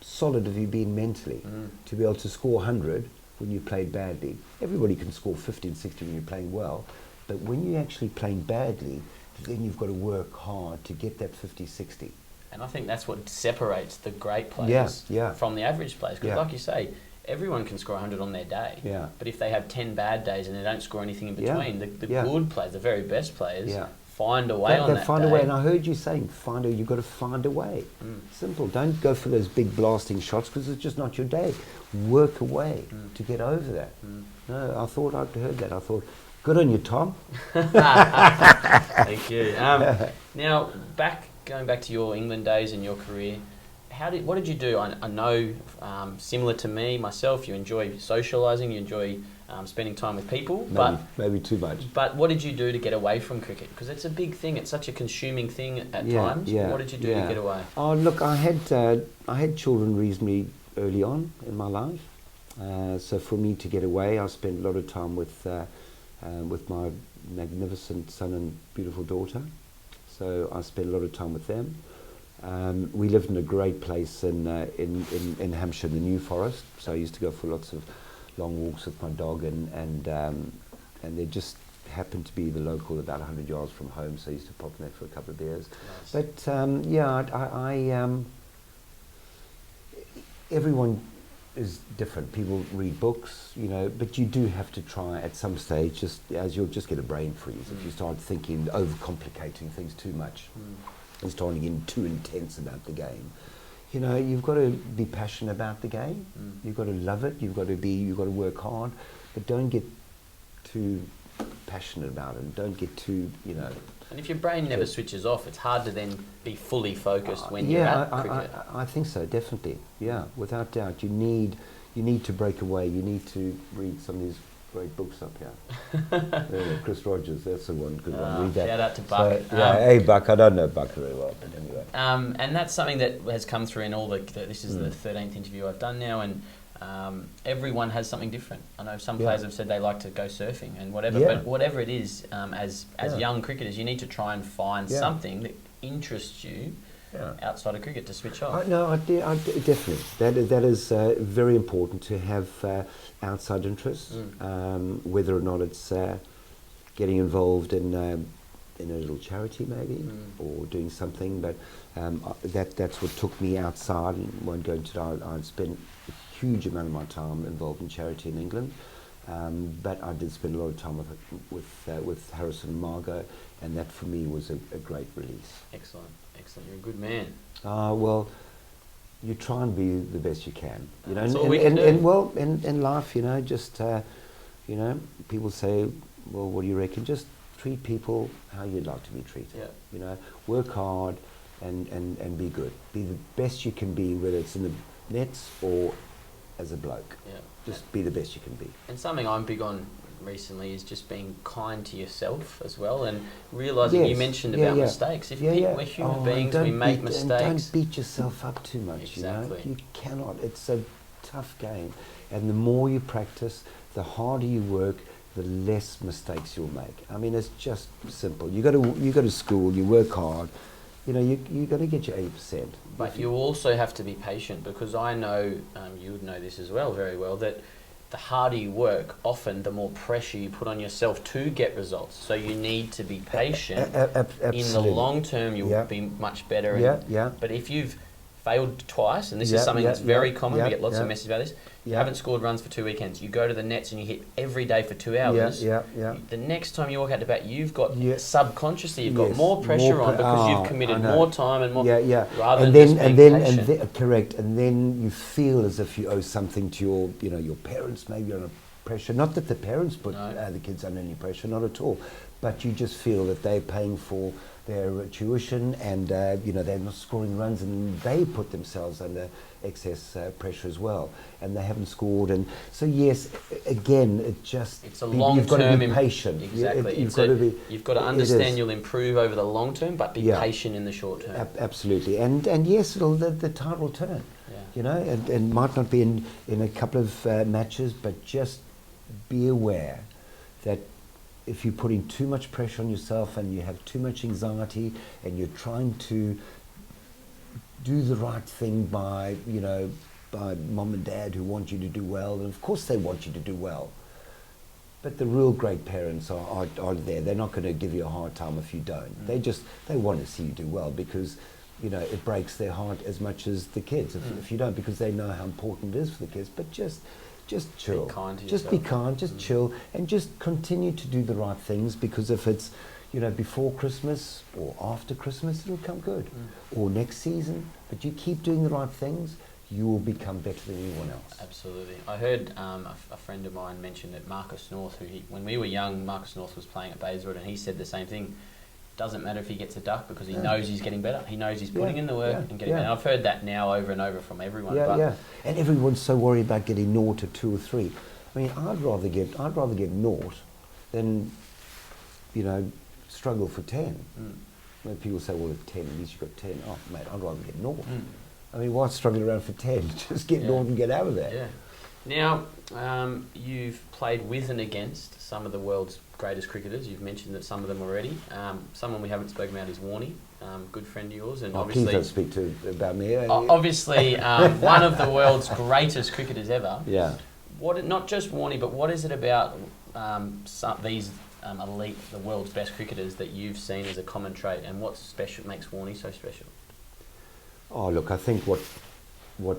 solid have you been mentally to be able to score 100 when you played badly? Everybody can score 50 and 60 when you're playing well, but when you're actually playing badly, then you've got to work hard to get that 50, 60. And I think that's what separates the great players from the average players. Because like you say, everyone can score 100 on their day. Yeah. But if they have 10 bad days and they don't score anything in between, the good players, the very best players, find a way on that find day. a way. And I heard you saying, you've got to find a way. Simple. Don't go for those big blasting shots because it's just not your day. Work a way to get over that. No, I thought I'd heard that. I thought, good on you, Tom. Thank you. Now, going back to your England days and your career, what did you do? I know, similar to me, myself, you enjoy socialising, you enjoy spending time with people. Maybe too much. But what did you do to get away from cricket? Because it's a big thing. It's such a consuming thing at times. What did you do to get away? Oh, look, I had children reasonably early on in my life. So for me to get away, I spent a lot of time with my magnificent son and beautiful daughter. So I spent a lot of time with them. We lived in a great place in Hampshire, the New Forest. So I used to go for lots of long walks with my dog, and they just happened to be the local, about 100 yards from home. So I used to pop in there for a couple of beers. Nice. But everyone is different. People read books, you know, but you do have to try at some stage, just as you'll just get a brain freeze if you start thinking, overcomplicating things too much and starting getting too intense about the game. You know, you've got to be passionate about the game. You've got to love it. You've got to work hard, but don't get too passionate about it. Don't get too, you know. And if your brain never switches off, it's hard to then be fully focused when you're at cricket. I think so, definitely. Yeah, without doubt. You need to break away. You need to read some of these great books up here. Chris Rogers, that's the one good one. Read that. Shout out to Buck. So, hey Buck, I don't know Buck very well, but anyway. And that's something that has come through in all this is the 13th interview I've done now, and everyone has something different. I know some players have said they like to go surfing and whatever, but whatever it is, as young cricketers, you need to try and find something that interests you outside of cricket to switch off. Definitely. That is very important to have outside interests, whether or not it's getting involved in a little charity maybe, or doing something, but that's what took me outside, and won't go into it. I'd spent a huge amount of my time involved in charity in England, but I did spend a lot of time with Harrison and Margot, and that for me was a great release. Excellent. You're a good man. Well, you try and be the best you can, you know. That's all we can do. In life, you know, just you know, people say, well, what do you reckon? Just treat people how you'd like to be treated. Yeah. You know, work hard and be good. Be the best you can be, whether it's in the nets or as a bloke. Yeah. Just be the best you can be. And something I'm big on recently is just being kind to yourself as well, and realising you mentioned about mistakes. If we're human beings, we make mistakes. And don't beat yourself up too much. Exactly. You know? You cannot. It's a tough game, and the more you practice, the harder you work, the less mistakes you'll make. I mean, it's just simple. You go to school, you work hard. You know, you got to get your 80%. But you also have to be patient, because I know, you would know this as well very well, that the harder you work, often the more pressure you put on yourself to get results. So you need to be patient. Absolutely. In the long term, you'll be much better. But if you've failed twice, and this is something that's very common, we get lots of messages about this, you haven't scored runs for 2 weekends, you go to the nets and you hit every day for 2 hours, the next time you walk out to bat, you've got subconsciously, you've got more pressure on, because you've committed more time and more, rather than just being patient. Correct, and then you feel as if you owe something to your parents, maybe on a pressure. Not that the parents put No. the kids under any pressure, not at all. But you just feel that they're paying for their tuition, and they're not scoring runs, and they put themselves under excess pressure as well, and they haven't scored. And so yes, again, it's a long you've got to be patient. Exactly. You've got to understand you'll improve over the long term, but be patient in the short term. Absolutely. And yes, the tide will turn. Yeah. And might not be in a couple of matches, but just be aware that if you're putting too much pressure on yourself and you have too much anxiety and you're trying to do the right thing by mom and dad who want you to do well, and of course they want you to do well, but the real great parents are there. They're not going to give you a hard time if you don't. They want to see you do well, because it breaks their heart as much as the kids if you don't, because they know how important it is for the kids. But just chill. Be kind to just yourself. be kind, just chill, and just continue to do the right things, because if it's before Christmas or after Christmas, it'll come good. Or next season, but you keep doing the right things, you will become better than anyone else. Absolutely. I heard a friend of mine mention that Marcus North, when we were young, Marcus North was playing at Bayswater, and he said the same thing. Doesn't matter if he gets a duck, because he knows he's getting better. He knows he's putting in the work and getting better. And I've heard that now over and over from everyone. And everyone's so worried about getting 0 to 2 or 3. I mean, I'd rather get 0 than struggle for 10. When people say, well, at 10, at least you've got 10. Oh, mate, I'd rather get 0. I mean, why struggle around for 10? Just get 0 and get out of there. Yeah. Now, you've played with and against some of the world's greatest cricketers. You've mentioned that some of them already. Someone we haven't spoken about is Warnie, good friend of yours. And obviously, please don't speak about me. Obviously, one of the world's greatest cricketers ever. Yeah. Not just Warnie, but what is it about these elite, the world's best cricketers, that you've seen as a common trait, and what makes Warnie so special? Oh, look, I think what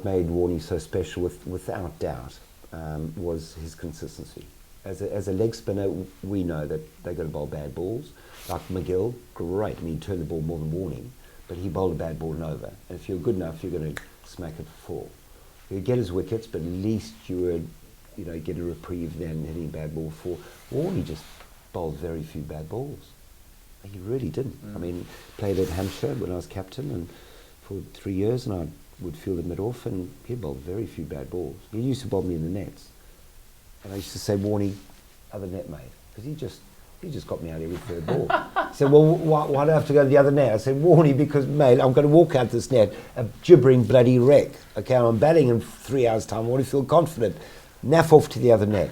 made Warnie so special, without doubt, was his consistency. As a leg spinner, we know that they're going to bowl bad balls. Like McGill, great. I mean, he turned the ball more than Warnie, but he bowled a bad ball and over. And if you're good enough, you're going to smack it for 4. He'd get his wickets, but at least you would, get a reprieve then hitting bad ball 4. Warnie just bowled very few bad balls. He really didn't. I mean, played at Hampshire when I was captain, and for 3 years, and I would field him mid-off, and he bowled very few bad balls. He used to bowl me in the nets. And I used to say, Warnie, other net, mate, because he just got me out every third ball. He said, well, why do I have to go to the other net? I said, Warnie, because, mate, I'm going to walk out this net a gibbering bloody wreck. Okay, I'm batting in 3 hours' time. I want to feel confident. Naff off to the other net.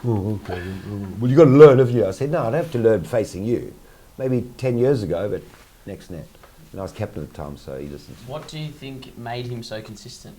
Oh, okay. Well, you've got to learn, have you? I said, no, I don't have to learn facing you. Maybe 10 years ago, but next net. And I was captain at the time, so he listened. What do you think made him so consistent?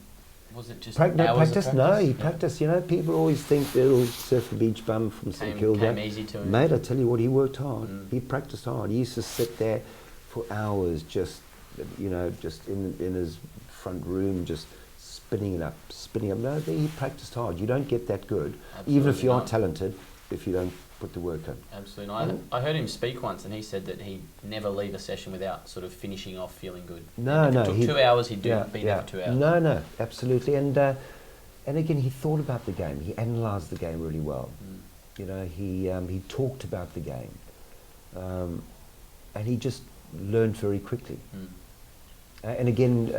Was it just practice? No, he practiced. People always think the little surfer beach bum from St Kilda. Came easy to him. Mate, I tell you what, he worked hard. He practiced hard. He used to sit there for hours, just in his front room, just spinning it up. No, he practiced hard. You don't get that good, even if you are talented, if you don't put the work in. Absolutely. I heard him speak once, and he said that he'd never leave a session without sort of finishing off feeling good. No. If it took 2 hours, he'd be there for 2 hours. No, absolutely. And again, he thought about the game. He analysed the game really well. He talked about the game, and he just learned very quickly. And again,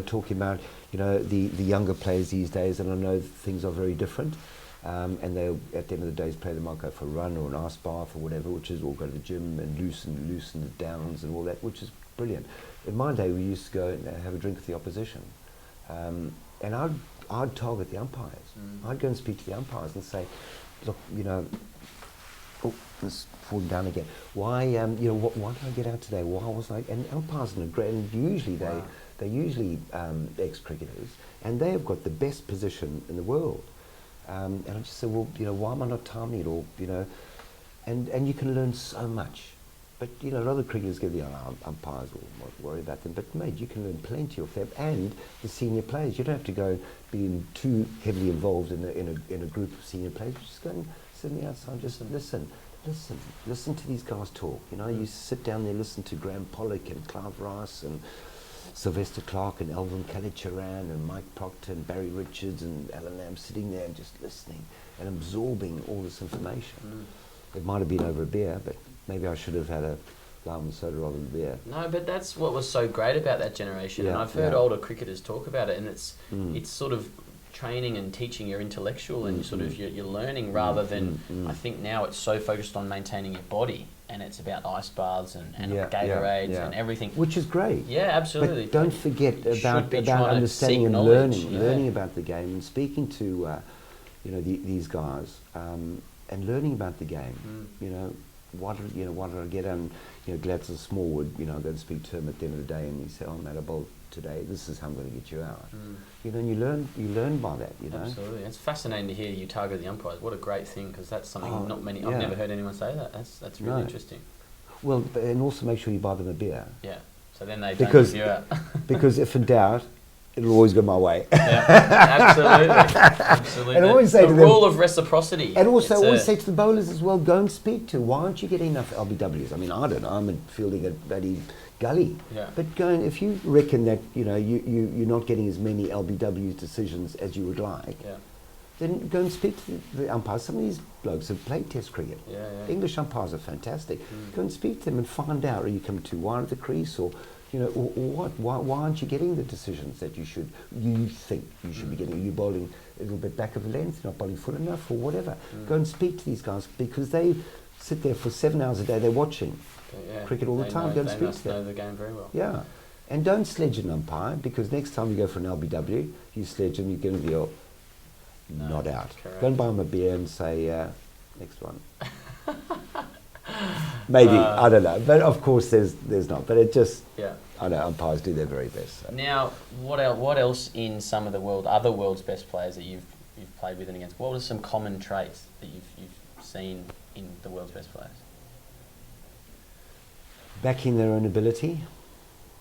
talking about the younger players these days, and I know things are very different. And they'll, at the end of the day's play, they might go for a run or an ice bath or whatever, which is, or go to the gym and loosen the downs and all that, which is brilliant. In my day, we used to go and have a drink with the opposition, and I'd target the umpires. I'd go and speak to the umpires and say, look, oh, it's falling down again. Why, why did I get out today? Why was I? And umpires are great, and usually they're usually ex-cricketers, and they have got the best position in the world. And I just said, well, why am I not timing it all? And you can learn so much. But, a lot of cricketers give the umpires will not worry about them. But, mate, you can learn plenty of them and the senior players. You don't have to go being too heavily involved in a group of senior players. You just go and sit on the outside and just listen to these guys talk. You sit down there, listen to Graham Pollock and Clive Rice and Sylvester Clarke and Elvin Kallicharran and Mike Proctor and Barry Richards and Alan Lamb sitting there and just listening. and absorbing all this information. It might have been over a beer, but maybe I should have had a lime and soda rather than beer. No, but that's what was so great about that generation. Yeah, and I've heard older cricketers talk about it, and it's sort of training and teaching your intellectual and sort of your learning rather than I think now it's so focused on maintaining your body, and it's about ice baths and Gatorades and everything. Which is great. Yeah, absolutely. But don't forget about understanding and learning about the game and speaking to these guys and learning about the game. What did I get on? Gladstone Smallwood. I go to speak to him at the end of the day, and he said, "Oh, mate, I bowled today. This is how I'm going to get you out." And you learn by that. Absolutely. It's fascinating to hear you target the umpires. What a great thing, because that's something not many. I've never heard anyone say that. That's really interesting. Well, and also make sure you buy them a beer. Yeah. So then they don't give you out. Because if in doubt, it'll always go my way. Absolutely. And I always say the to them, rule of reciprocity. And also, I always say to the bowlers as well, go and speak to. Why aren't you getting enough LBWs? I mean, I don't know. I'm fielding a bloody gully. Yeah. But go and, if you reckon that you're not getting as many LBW decisions as you would like, then go and speak to the umpires. Some of these blokes have played Test cricket. English umpires are fantastic. Go and speak to them and find out. Are you coming too wide at the crease, or or what? Why aren't you getting the decisions that you think you should be getting? Are you bowling a little bit back of the length, not bowling full enough, or whatever? Go and speak to these guys, because they sit there for 7 hours a day. They're watching cricket all the time. Go and speak to them. They know the game very well. Yeah. And don't sledge an umpire, because next time you go for an LBW, you sledge them, you get them, you're not out. Correct. Go and buy them a beer and say, next one. Maybe, I don't know. But of course there's not. But it just, I know umpires do their very best. So. Now, what else in some of the other world's best players that you've played with and against, what are some common traits that you've seen in the world's best players? Backing their own ability.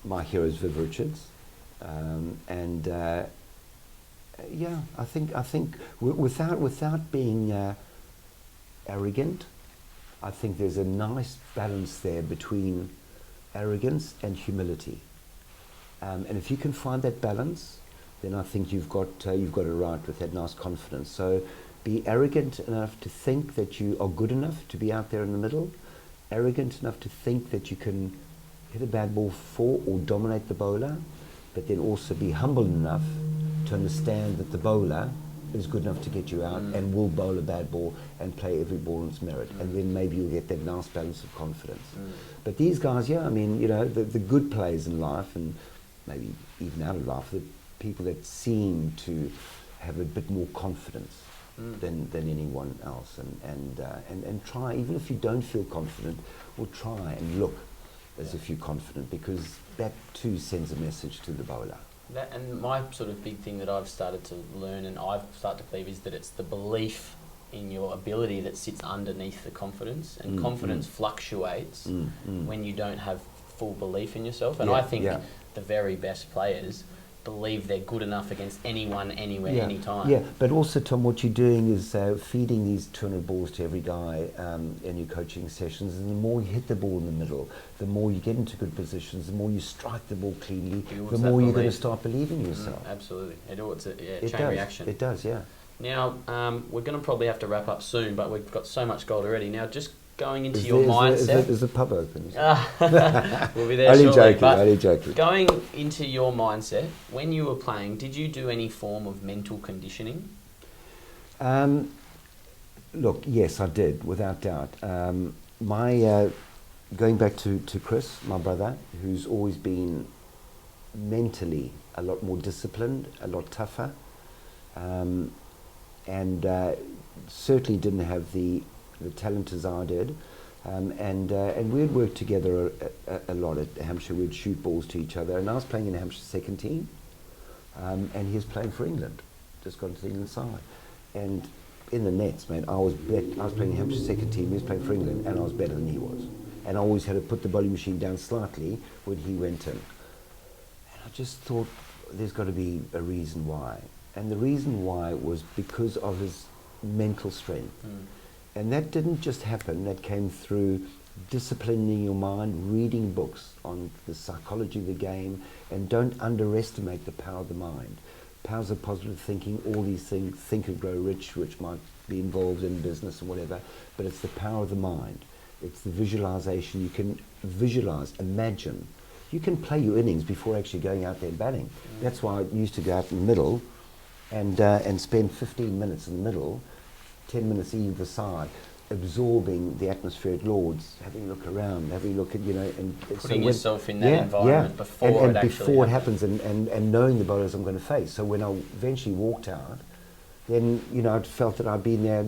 My hero is Viv Richards. I think without being arrogant, I think there's a nice balance there between arrogance and humility. And if you can find that balance, then I think you've got it right with that nice confidence. So be arrogant enough to think that you are good enough to be out there in the middle, arrogant enough to think that you can hit a bad ball for or dominate the bowler, but then also be humble enough to understand that the bowler is good enough to get you out and will bowl a bad ball and play every ball on its merit. And then maybe you'll get that nice balance of confidence. But these guys, the good players in life, and maybe even out of life, the people that seem to have a bit more confidence than anyone else. And try, even if you don't feel confident, we'll try and look as if you're confident, because that too sends a message to the bowler. And my sort of big thing that I've started to learn and I've started to believe is that it's the belief in your ability that sits underneath the confidence, and confidence fluctuates when you don't have full belief in yourself. And I think the very best players believe they're good enough against anyone, anywhere, anytime. Yeah, but also, Tom, what you're doing is feeding these 200 balls to every guy in your coaching sessions, and the more you hit the ball in the middle, the more you get into good positions, the more you strike the ball cleanly, the more you're going to start believing yourself. Absolutely. It's a chain reaction. It does, yeah. Now, we're going to probably have to wrap up soon, but we've got so much gold already. Now, just going into your mindset. Is the pub open? We'll be there only joking. Going into your mindset, when you were playing, did you do any form of mental conditioning? Look, yes, I did, without doubt. Going back to Chris, my brother, who's always been mentally a lot more disciplined, a lot tougher, and certainly didn't have the talent as I did, and we'd work together a lot at Hampshire. We'd shoot balls to each other, and I was playing in the Hampshire second team, and he was playing for England, just got into the England side, and in the nets, man, I was playing the Hampshire second team, he was playing for England, and I was better than he was, and I always had to put the bowling machine down slightly when he went in, and I just thought there's got to be a reason why, and the reason why was because of his mental strength. And that didn't just happen, that came through disciplining your mind, reading books on the psychology of the game, and don't underestimate the power of the mind. Powers of positive thinking, all these things, Think and Grow Rich, which my be involved in business and whatever, but it's the power of the mind. It's the visualization. You can visualize, imagine. You can play your innings before actually going out there and batting. That's why I used to go out in the middle and spend 15 minutes in the middle, 10 minutes either side, absorbing the atmosphere at Lords, having a look around, having a look at, and putting yourself in that environment before it happens, and knowing the bowlers I'm going to face. So when I eventually walked out, then I felt that I'd been there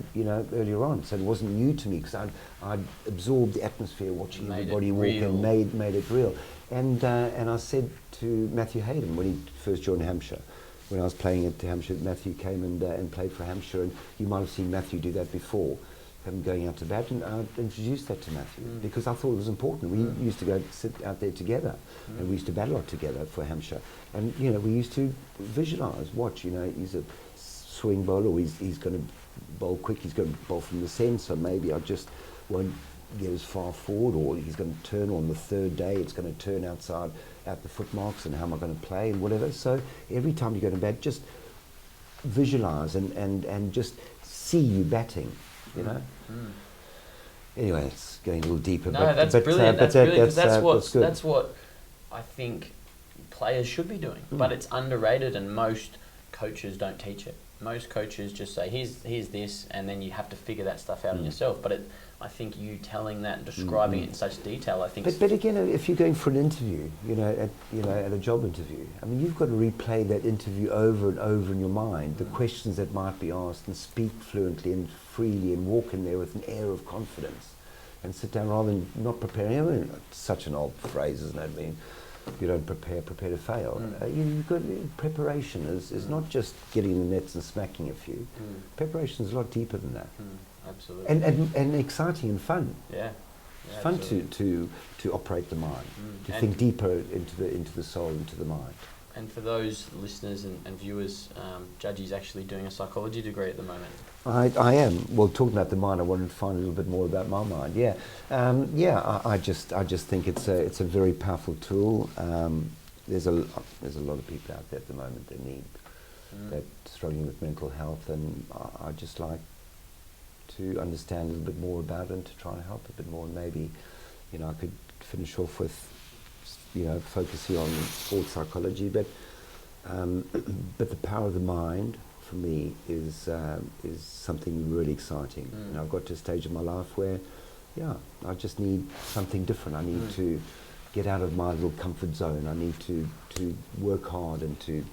earlier on, so it wasn't new to me, because I'd absorbed the atmosphere, watching everybody walk, and made it real. And I said to Matthew Hayden when he first joined Hampshire, when I was playing at Hampshire, Matthew came and played for Hampshire, and you might have seen Matthew do that before, him going out to bat, and I introduced that to Matthew because I thought it was important. We used to go sit out there together, and we used to bat a lot together for Hampshire, and we used to visualise, watch. He's a swing bowler, or he's going to bowl quick, he's going to bowl from the centre, so maybe I just won't get as far forward, or he's going to turn on the third day, it's going to turn outside at the foot marks, and how am I going to play and whatever. So every time you go to bat, just visualise and just see you batting, Anyway, it's going a little deeper. No, that's brilliant. That's brilliant, because that's what I think players should be doing. But it's underrated, and most coaches don't teach it. Most coaches just say, here's this, and then you have to figure that stuff out on yourself. But I think you telling that and describing it in such detail, I think. But again, if you're going for an interview, at a job interview, I mean, you've got to replay that interview over and over in your mind, the questions that might be asked, and speak fluently and freely, and walk in there with an air of confidence, and sit down rather than not preparing. I mean, it's such an old phrase, isn't it? I mean, you don't prepare to fail. You've got preparation is not just getting the nets and smacking a few. Preparation is a lot deeper than that. Absolutely. And exciting and fun. Yeah. It's fun to operate the mind, to think deeper into the soul, into the mind. And for those listeners and viewers, Judgie's actually doing a psychology degree at the moment. I am. Well, talking about the mind, I wanted to find a little bit more about my mind. Yeah, I just think it's a very powerful tool. There's a lot of people out there at the moment that struggling with mental health, and I just like to understand a little bit more about it and to try and help a bit more. And maybe, I could finish off with, focusing on sports psychology, but the power of the mind for me is something really exciting. I've got to a stage of my life where, I just need something different. I need to get out of my little comfort zone. I need to work hard and to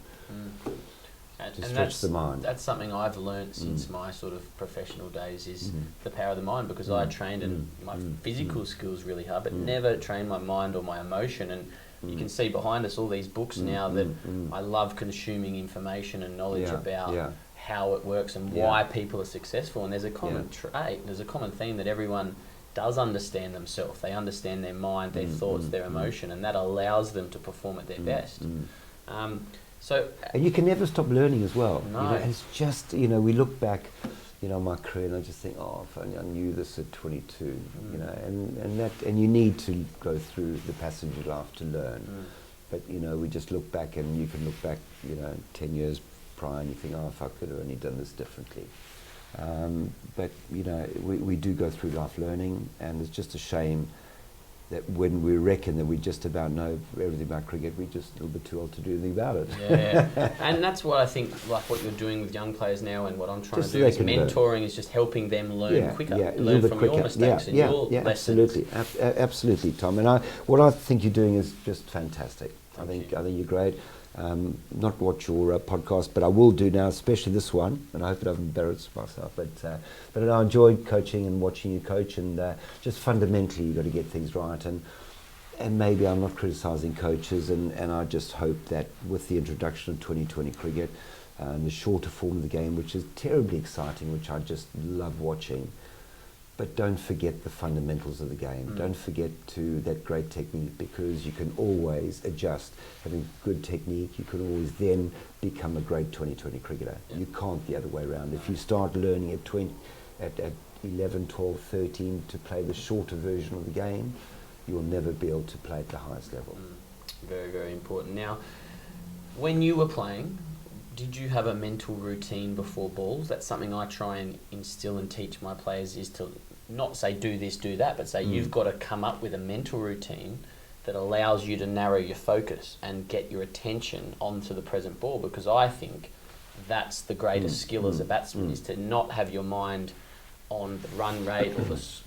stretch the mind. That's something I've learnt since my sort of professional days, is the power of the mind, because I trained in my physical skills really hard, but never trained my mind or my emotion. And you can see behind us all these books now that I love consuming information and knowledge about how it works and why people are successful. And there's a common trait, there's a common theme that everyone does understand themselves. They understand their mind, their thoughts, their emotion, and that allows them to perform at their best. And you can never stop learning as well. No. It's just, we look back, on my career, and I just think, if only I knew this at 22, and you need to go through the passage of life to learn. But, we just look back, and you can look back, 10 years prior, and you think, if I could have only done this differently. But, we do go through life learning, and it's just a shame that when we reckon that we just about know everything about cricket, we're just a little bit too old to do anything about it. Yeah. And that's what I think, like what you're doing with young players now, and what I'm trying to do is mentoring, is just helping them learn quicker, learn from your mistakes and your lessons. Absolutely, Tom. And what I think you're doing is just fantastic. I think you're great. Not watch your podcast, but I will do now, especially this one, and I hope I don't embarrass myself. But I enjoy coaching and watching you coach, and just fundamentally you've got to get things right. And maybe I'm not criticising coaches, and I just hope that with the introduction of 2020 cricket, the shorter form of the game, which is terribly exciting, which I just love watching. But don't forget the fundamentals of the game. Don't forget that great technique, because you can always adjust. Having good technique, you can always then become a great 2020 cricketer. You can't the other way around. If you start learning at 11, 12, 13 to play the shorter version of the game, you'll never be able to play at the highest level. Very, very important. Now, when you were playing, Did you have a mental routine before balls? That's something I try and instill and teach my players, is to not say do this, do that, but say you've got to come up with a mental routine that allows you to narrow your focus and get your attention onto the present ball, because I think that's the greatest skill as a batsman, is to not have your mind on the run rate or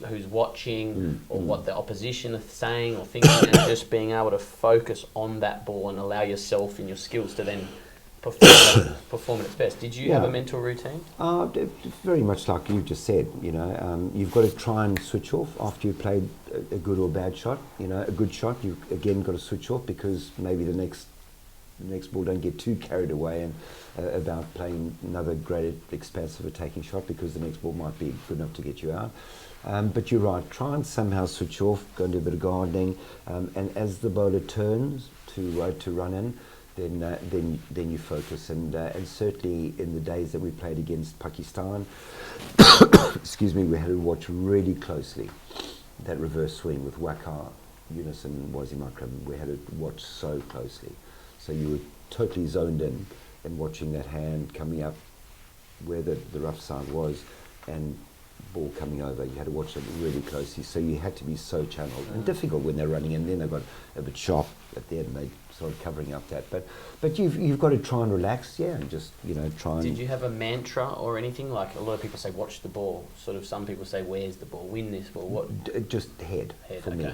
who's watching or what the opposition are saying or thinking, and just being able to focus on that ball and allow yourself and your skills to then perform at its best. Did you have a mental routine? Very much like you just said. You've got to try and switch off after you've played a good or bad shot. A good shot, you've again got to switch off, because maybe the next ball, don't get too carried away and about playing another great expansive attacking shot, because the next ball might be good enough to get you out. But you're right, try and somehow switch off, go and do a bit of gardening, and as the bowler turns to run in, then you focus. And certainly in the days that we played against Pakistan, excuse me, we had to watch really closely that reverse swing with Waqar, Yunus and Wasim Akram. We had to watch so closely. So you were totally zoned in and watching that hand coming up where the rough side was, and ball coming over. You had to watch it really closely. So you had to be so channeled, and difficult when they're running, and then they got a bit sharp at the end. They started covering up that. But you've got to try and relax, and just try and. Did you have a mantra or anything? Like, a lot of people say, watch the ball. Sort of, some people say, where's the ball? Win this ball. What? Just head for me.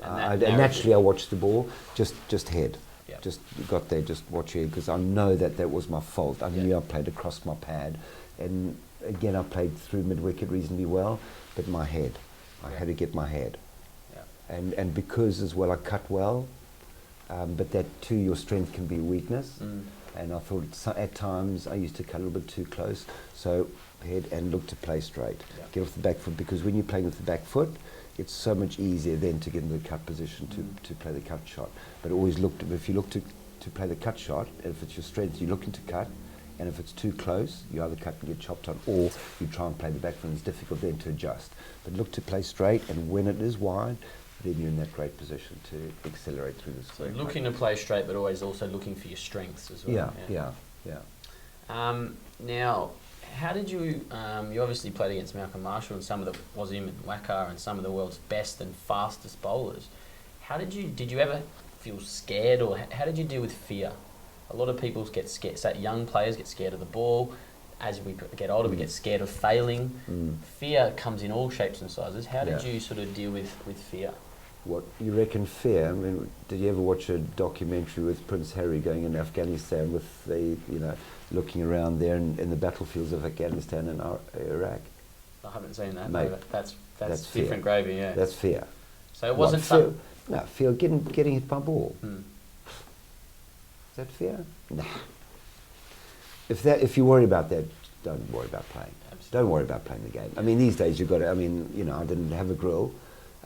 And naturally, I watched the ball. Just head. Yeah. Just got there, just watch it, because I know that was my fault. I knew I played across my pad, and again I played through mid-wicket reasonably well, but my head, I had to get my head. Yeah. And because as well I cut well, but that too, your strength can be a weakness, and I thought at times I used to cut a little bit too close, so head and look to play straight, get off the back foot, because when you're playing with the back foot, it's so much easier then to get into the cut position to play the cut shot. But always if you look to play the cut shot, and if it's your strength, you're looking to cut, and if it's too close, you either cut and get chopped on, or you try and play the back foot. It's difficult then to adjust. But look to play straight, and when it is wide, then you're in that great position to accelerate through the swing. So looking to play straight, but always also looking for your strengths as well. Yeah. Now, how did you, you obviously played against Malcolm Marshall and some of the Wasim and Waqar and some of the world's best and fastest bowlers. Did you ever feel scared, or how did you deal with fear? A lot of people get scared, so young players get scared of the ball. As we get older, we get scared of failing. Fear comes in all shapes and sizes. How did you sort of deal with fear? What you reckon fear? I mean, did you ever watch a documentary with Prince Harry going in Afghanistan with the, looking around there in the battlefields of Afghanistan and Iraq? I haven't seen that. Mate, that's fear. different gravy, yeah. That's fear. So it wasn't fear? No, fear getting hit by a ball. Is that fear? Nah. If you worry about that, don't worry about playing. Absolutely. Don't worry about playing the game. I mean, these days you've got to, I didn't have a grill.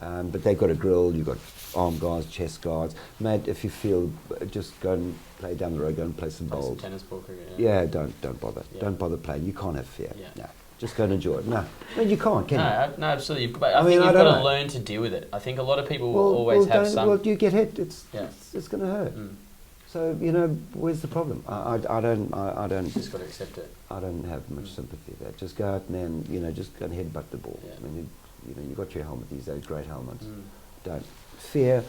But they've got a grill, you've got arm guards, chest guards. Mate, if you feel, just go and play down the road, go and play some bowls. Some tennis ball cricket, yeah, don't bother. Yeah. Don't bother playing. You can't have fear. Yeah. No, just go and enjoy it. No, you can't, can you? No, absolutely. I think you've got to learn to deal with it. I think a lot of people will always have some... Well, you get hit, it's going to hurt. So, where's the problem? I don't... Just got to accept it. I don't have much sympathy there. Just go out and then, just go and headbutt the ball. Yeah. I mean, you got your helmet these days, great helmets. Don't. Fear,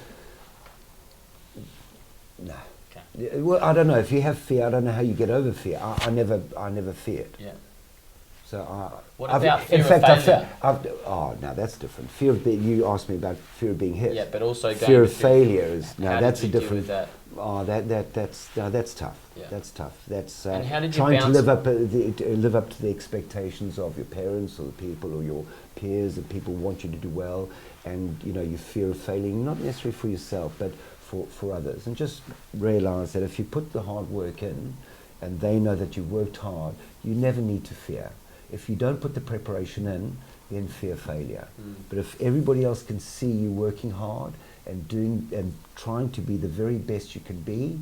no. Okay. Well, I don't know. If you have fear, I don't know how you get over fear. I never feared. Yeah. So what about fear of failure? Oh, no, that's different. Fear of you asked me about fear of being hit. Yeah, but also fear of failure is that's a different. Deal with that? Oh, that's tough. Yeah. That's tough. That's and how did you trying to live up to the expectations of your parents or the people or your peers. That people want you to do well, and you fear of failing, not necessarily for yourself, but for others. And just realise that if you put the hard work in, and they know that you worked hard, you never need to fear. If you don't put the preparation in, then fear failure. But if everybody else can see you working hard and doing and trying to be the very best you can be,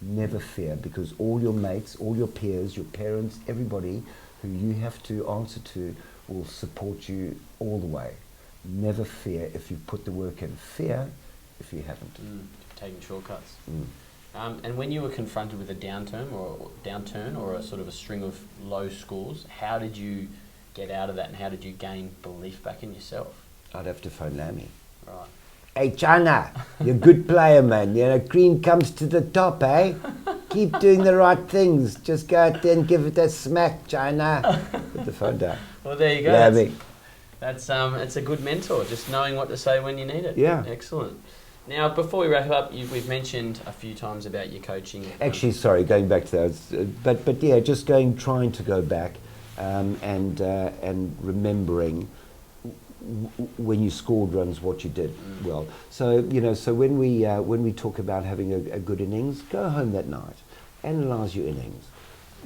never fear, because all your mates, all your peers, your parents, everybody who you have to answer to will support you all the way. Never fear if you put the work in. Fear if you haven't. Taking shortcuts. And when you were confronted with a downturn or a sort of a string of low scores, how did you get out of that, and how did you gain belief back in yourself? I'd have to phone Lammy. Right. Hey, China, you're a good player, man. You know, cream comes to the top, eh? Keep doing the right things. Just go out there and give it that smack, China. Put the phone down. Well, there you go. Lammy. That's it's a good mentor, just knowing what to say when you need it. Yeah. Excellent. Now, before we wrap up, we've mentioned a few times about your coaching. Actually, sorry, going back to that, but yeah, just trying to go back, and remembering when you scored runs, what you did well. So so when we talk about having a good innings, go home that night, analyse your innings.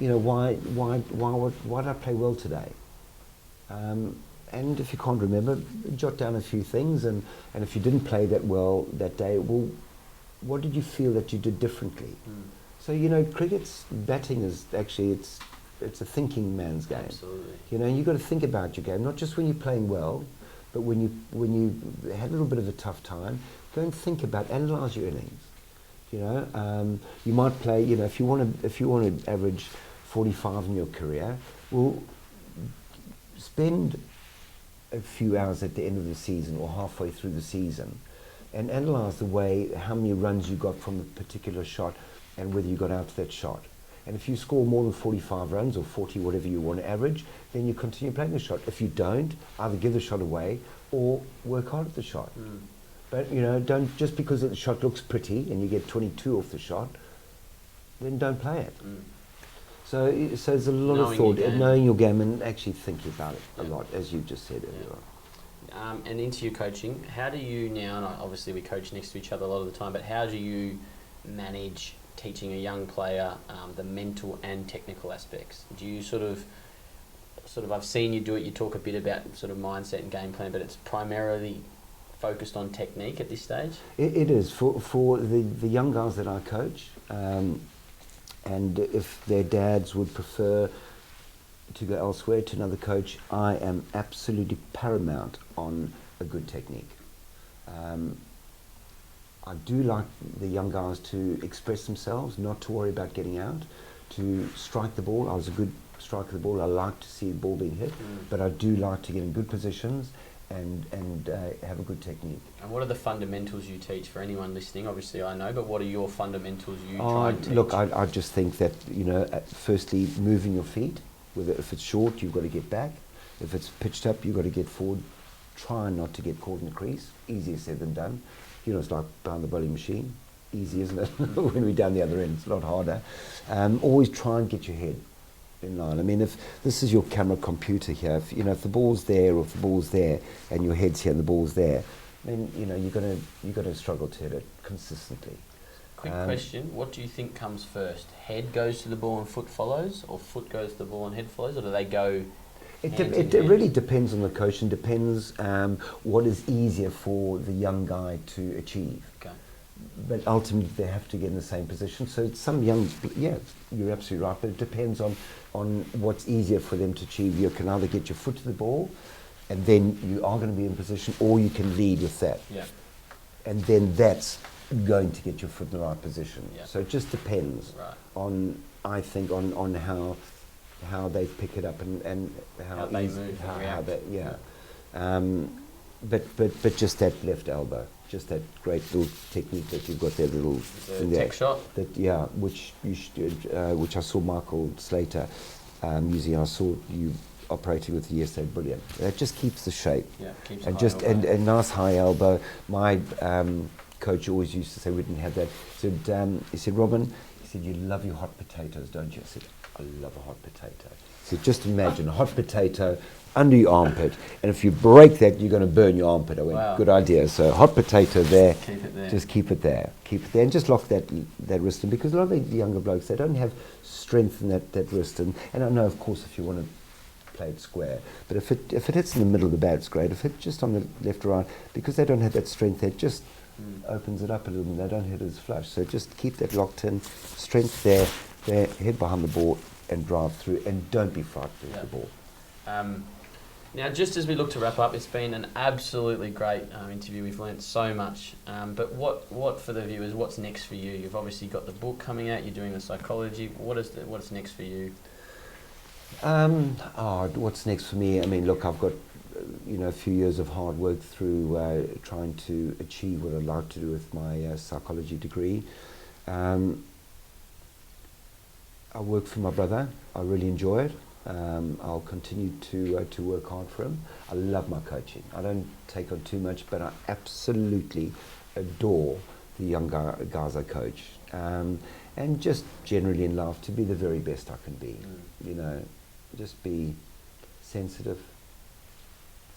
You know, why did I play well today? And if you can't remember, jot down a few things, and if you didn't play that well that day, well, what did you feel that you did differently? So cricket's batting is actually it's a thinking man's game. Absolutely. You've got to think about your game, not just when you're playing well, but when you had a little bit of a tough time, go and think about, analyse your innings. You might play. If you want to average 45 in your career, well, spend a few hours at the end of the season or halfway through the season and analyse how many runs you got from a particular shot and whether you got out to that shot. And if you score more than 45 runs or 40, whatever you want to average, then you continue playing the shot. If you don't, either give the shot away or work hard at the shot. But don't, just because the shot looks pretty and you get 22 off the shot, then don't play it. So there's a lot of thought, knowing your game and actually thinking about it a lot, as you just said earlier. And into your coaching, how do you now, and obviously we coach next to each other a lot of the time, but how do you manage teaching a young player the mental and technical aspects? Do you sort of, I've seen you do it, you talk a bit about sort of mindset and game plan, but it's primarily focused on technique at this stage? It is. For the young guys that I coach, and if their dads would prefer to go elsewhere to another coach, I am absolutely paramount on a good technique. I do like the young guys to express themselves, not to worry about getting out, to strike the ball. I was a good striker of the ball. I like to see the ball being hit, but I do like to get in good positions and have a good technique. And what are the fundamentals you teach for anyone listening? Obviously I know, but what are your fundamentals you try and teach? Look, I just think that, firstly, moving your feet. If it's short, you've got to get back. If it's pitched up, you've got to get forward. Try not to get caught in the crease. Easier said than done. It's like behind the bowling machine. Easy, isn't it? When we're down the other end, it's a lot harder. Always try and get your head in line. I mean, if this is your camera computer here, if the ball's there or if the ball's there and your head's here and the ball's there, then you're gonna struggle to hit it consistently. Quick question: what do you think comes first? Head goes to the ball and foot follows, or foot goes to the ball and head follows, or do they go? It really depends on the coach and depends what is easier for the young guy to achieve. Okay. But ultimately they have to get in the same position. So some young, yeah, you're absolutely right, but it depends on what's easier for them to achieve. You can either get your foot to the ball and then you are going to be in position, or you can lead with that. Yeah. And then that's going to get your foot in the right position. Yeah. So it just depends on, I think, on how they pick it up and how they move, how they, yeah. But just that left elbow, just that great little technique that you've got there, little tech shot. That which you should, which I saw Michael Slater using. I saw you operating with yesterday. Brilliant. That just keeps the shape. Yeah, keeps and just and nice high elbow. My coach always used to say we didn't have that. He said, Robin, he said, you love your hot potatoes, don't you? I said, I love a hot potato. So just imagine a hot potato under your armpit, and if you break that, you're going to burn your armpit. I went, wow. Good idea. So hot potato there. Keep it there. Just keep it there. Keep it there, and just lock that wrist in, because a lot of the younger blokes, they don't have strength in that wrist. And I know, of course, if you want to play it square, but if it hits in the middle of the bat, it's great. If it's just on the left or right, because they don't have that strength, it just opens it up a little bit. They don't hit it as flush. So just keep that locked in, strength there, head behind the ball, and drive through, and don't be frightened of the ball. Now, just as we look to wrap up, it's been an absolutely great interview. We've learnt so much. But what for the viewers? What's next for you? You've obviously got the book coming out. You're doing the psychology. What's next for you? What's next for me? I mean, look, I've got a few years of hard work through trying to achieve what I'd like to do with my psychology degree. I work for my brother. I really enjoy it. I'll continue to work hard for him. I love my coaching. I don't take on too much, but I absolutely adore the young guys I coach. And just generally in life, to be the very best I can be. Just be sensitive,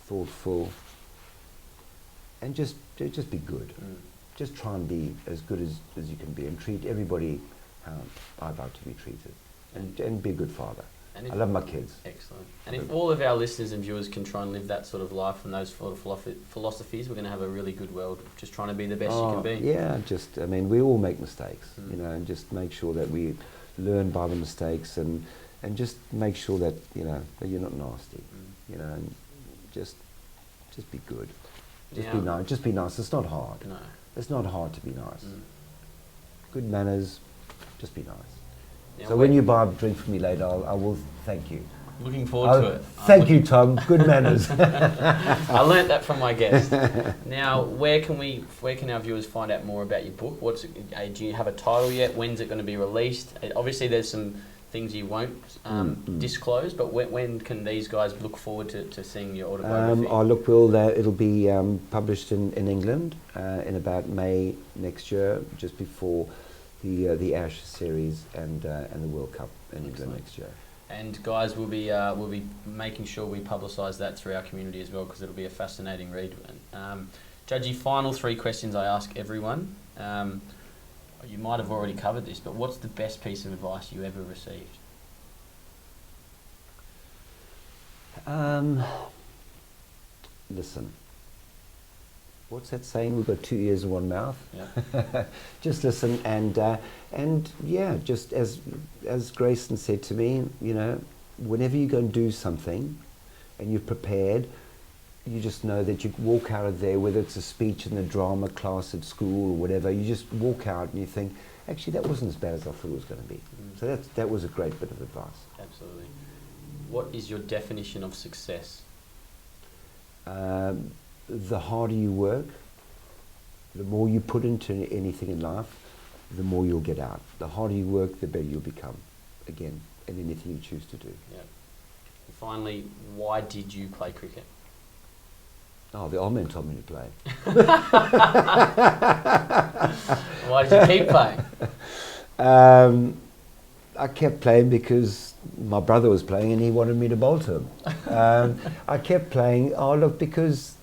thoughtful, and just be good. Just try and be as good as you can be, and treat everybody how I'd like to be treated, and be a good father. I love my kids. Excellent. And if all of our listeners and viewers can try and live that sort of life and those sort of philosophies, we're going to have a really good world. Just trying to be the best you can be. Yeah, we all make mistakes, and just make sure that we learn by the mistakes, and just make sure that that you're not nasty, and just be good. Be nice. Just be nice. It's not hard. No. It's not hard to be nice. Good manners. Just be nice. Now So when you buy a drink for me later, I will thank you. Looking forward to it. Thank you, Tom. Good manners. I learnt that from my guest. Now, where can our viewers find out more about your book? Do you have a title yet? When's it going to be released? Obviously, there's some things you won't disclose, but when can these guys look forward to seeing your autobiography? It'll be published in England in about May next year, just before the Ashes series and the World Cup in England next year. And guys, we'll be making sure we publicise that through our community as well, because it'll be a fascinating read. Judgie, final 3 questions I ask everyone. You might have already covered this, but what's the best piece of advice you ever received? Listen. What's that saying? We've got 2 ears and 1 mouth. Yeah. Just listen, and yeah, just as Grayson said to me, whenever you go and do something, and you're prepared, you just know that you walk out of there, whether it's a speech in the drama class at school or whatever, you just walk out and you think, actually, that wasn't as bad as I thought it was going to be. So that was a great bit of advice. Absolutely. What is your definition of success? The harder you work, the more you put into anything in life, the more you'll get out. The harder you work, the better you'll become, again, in anything you choose to do. Yeah. And finally, why did you play cricket? Oh, the old man told me to play. Why did you keep playing? I kept playing because my brother was playing and he wanted me to bowl to him. I kept playing, because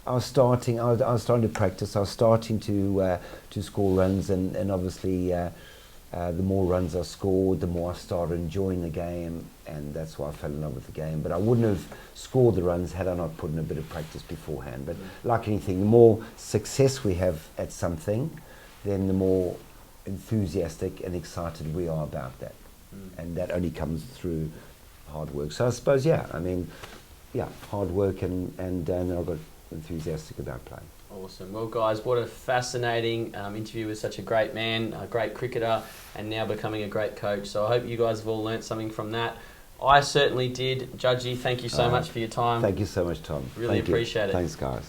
I was starting to practice. I was starting to score runs, and obviously the more runs I scored, the more I started enjoying the game, and that's why I fell in love with the game. But I wouldn't have scored the runs had I not put in a bit of practice beforehand. But like anything, the more success we have at something, then the more enthusiastic and excited we are about that. And that only comes through hard work. So I suppose, hard work, and then I got enthusiastic about playing. Awesome. Well, guys, what a fascinating interview with such a great man, a great cricketer, and now becoming a great coach. So I hope you guys have all learnt something from that. I certainly did. Judgie, thank you so much for your time. Thank you so much, Tom. Really appreciate it. Thanks, guys.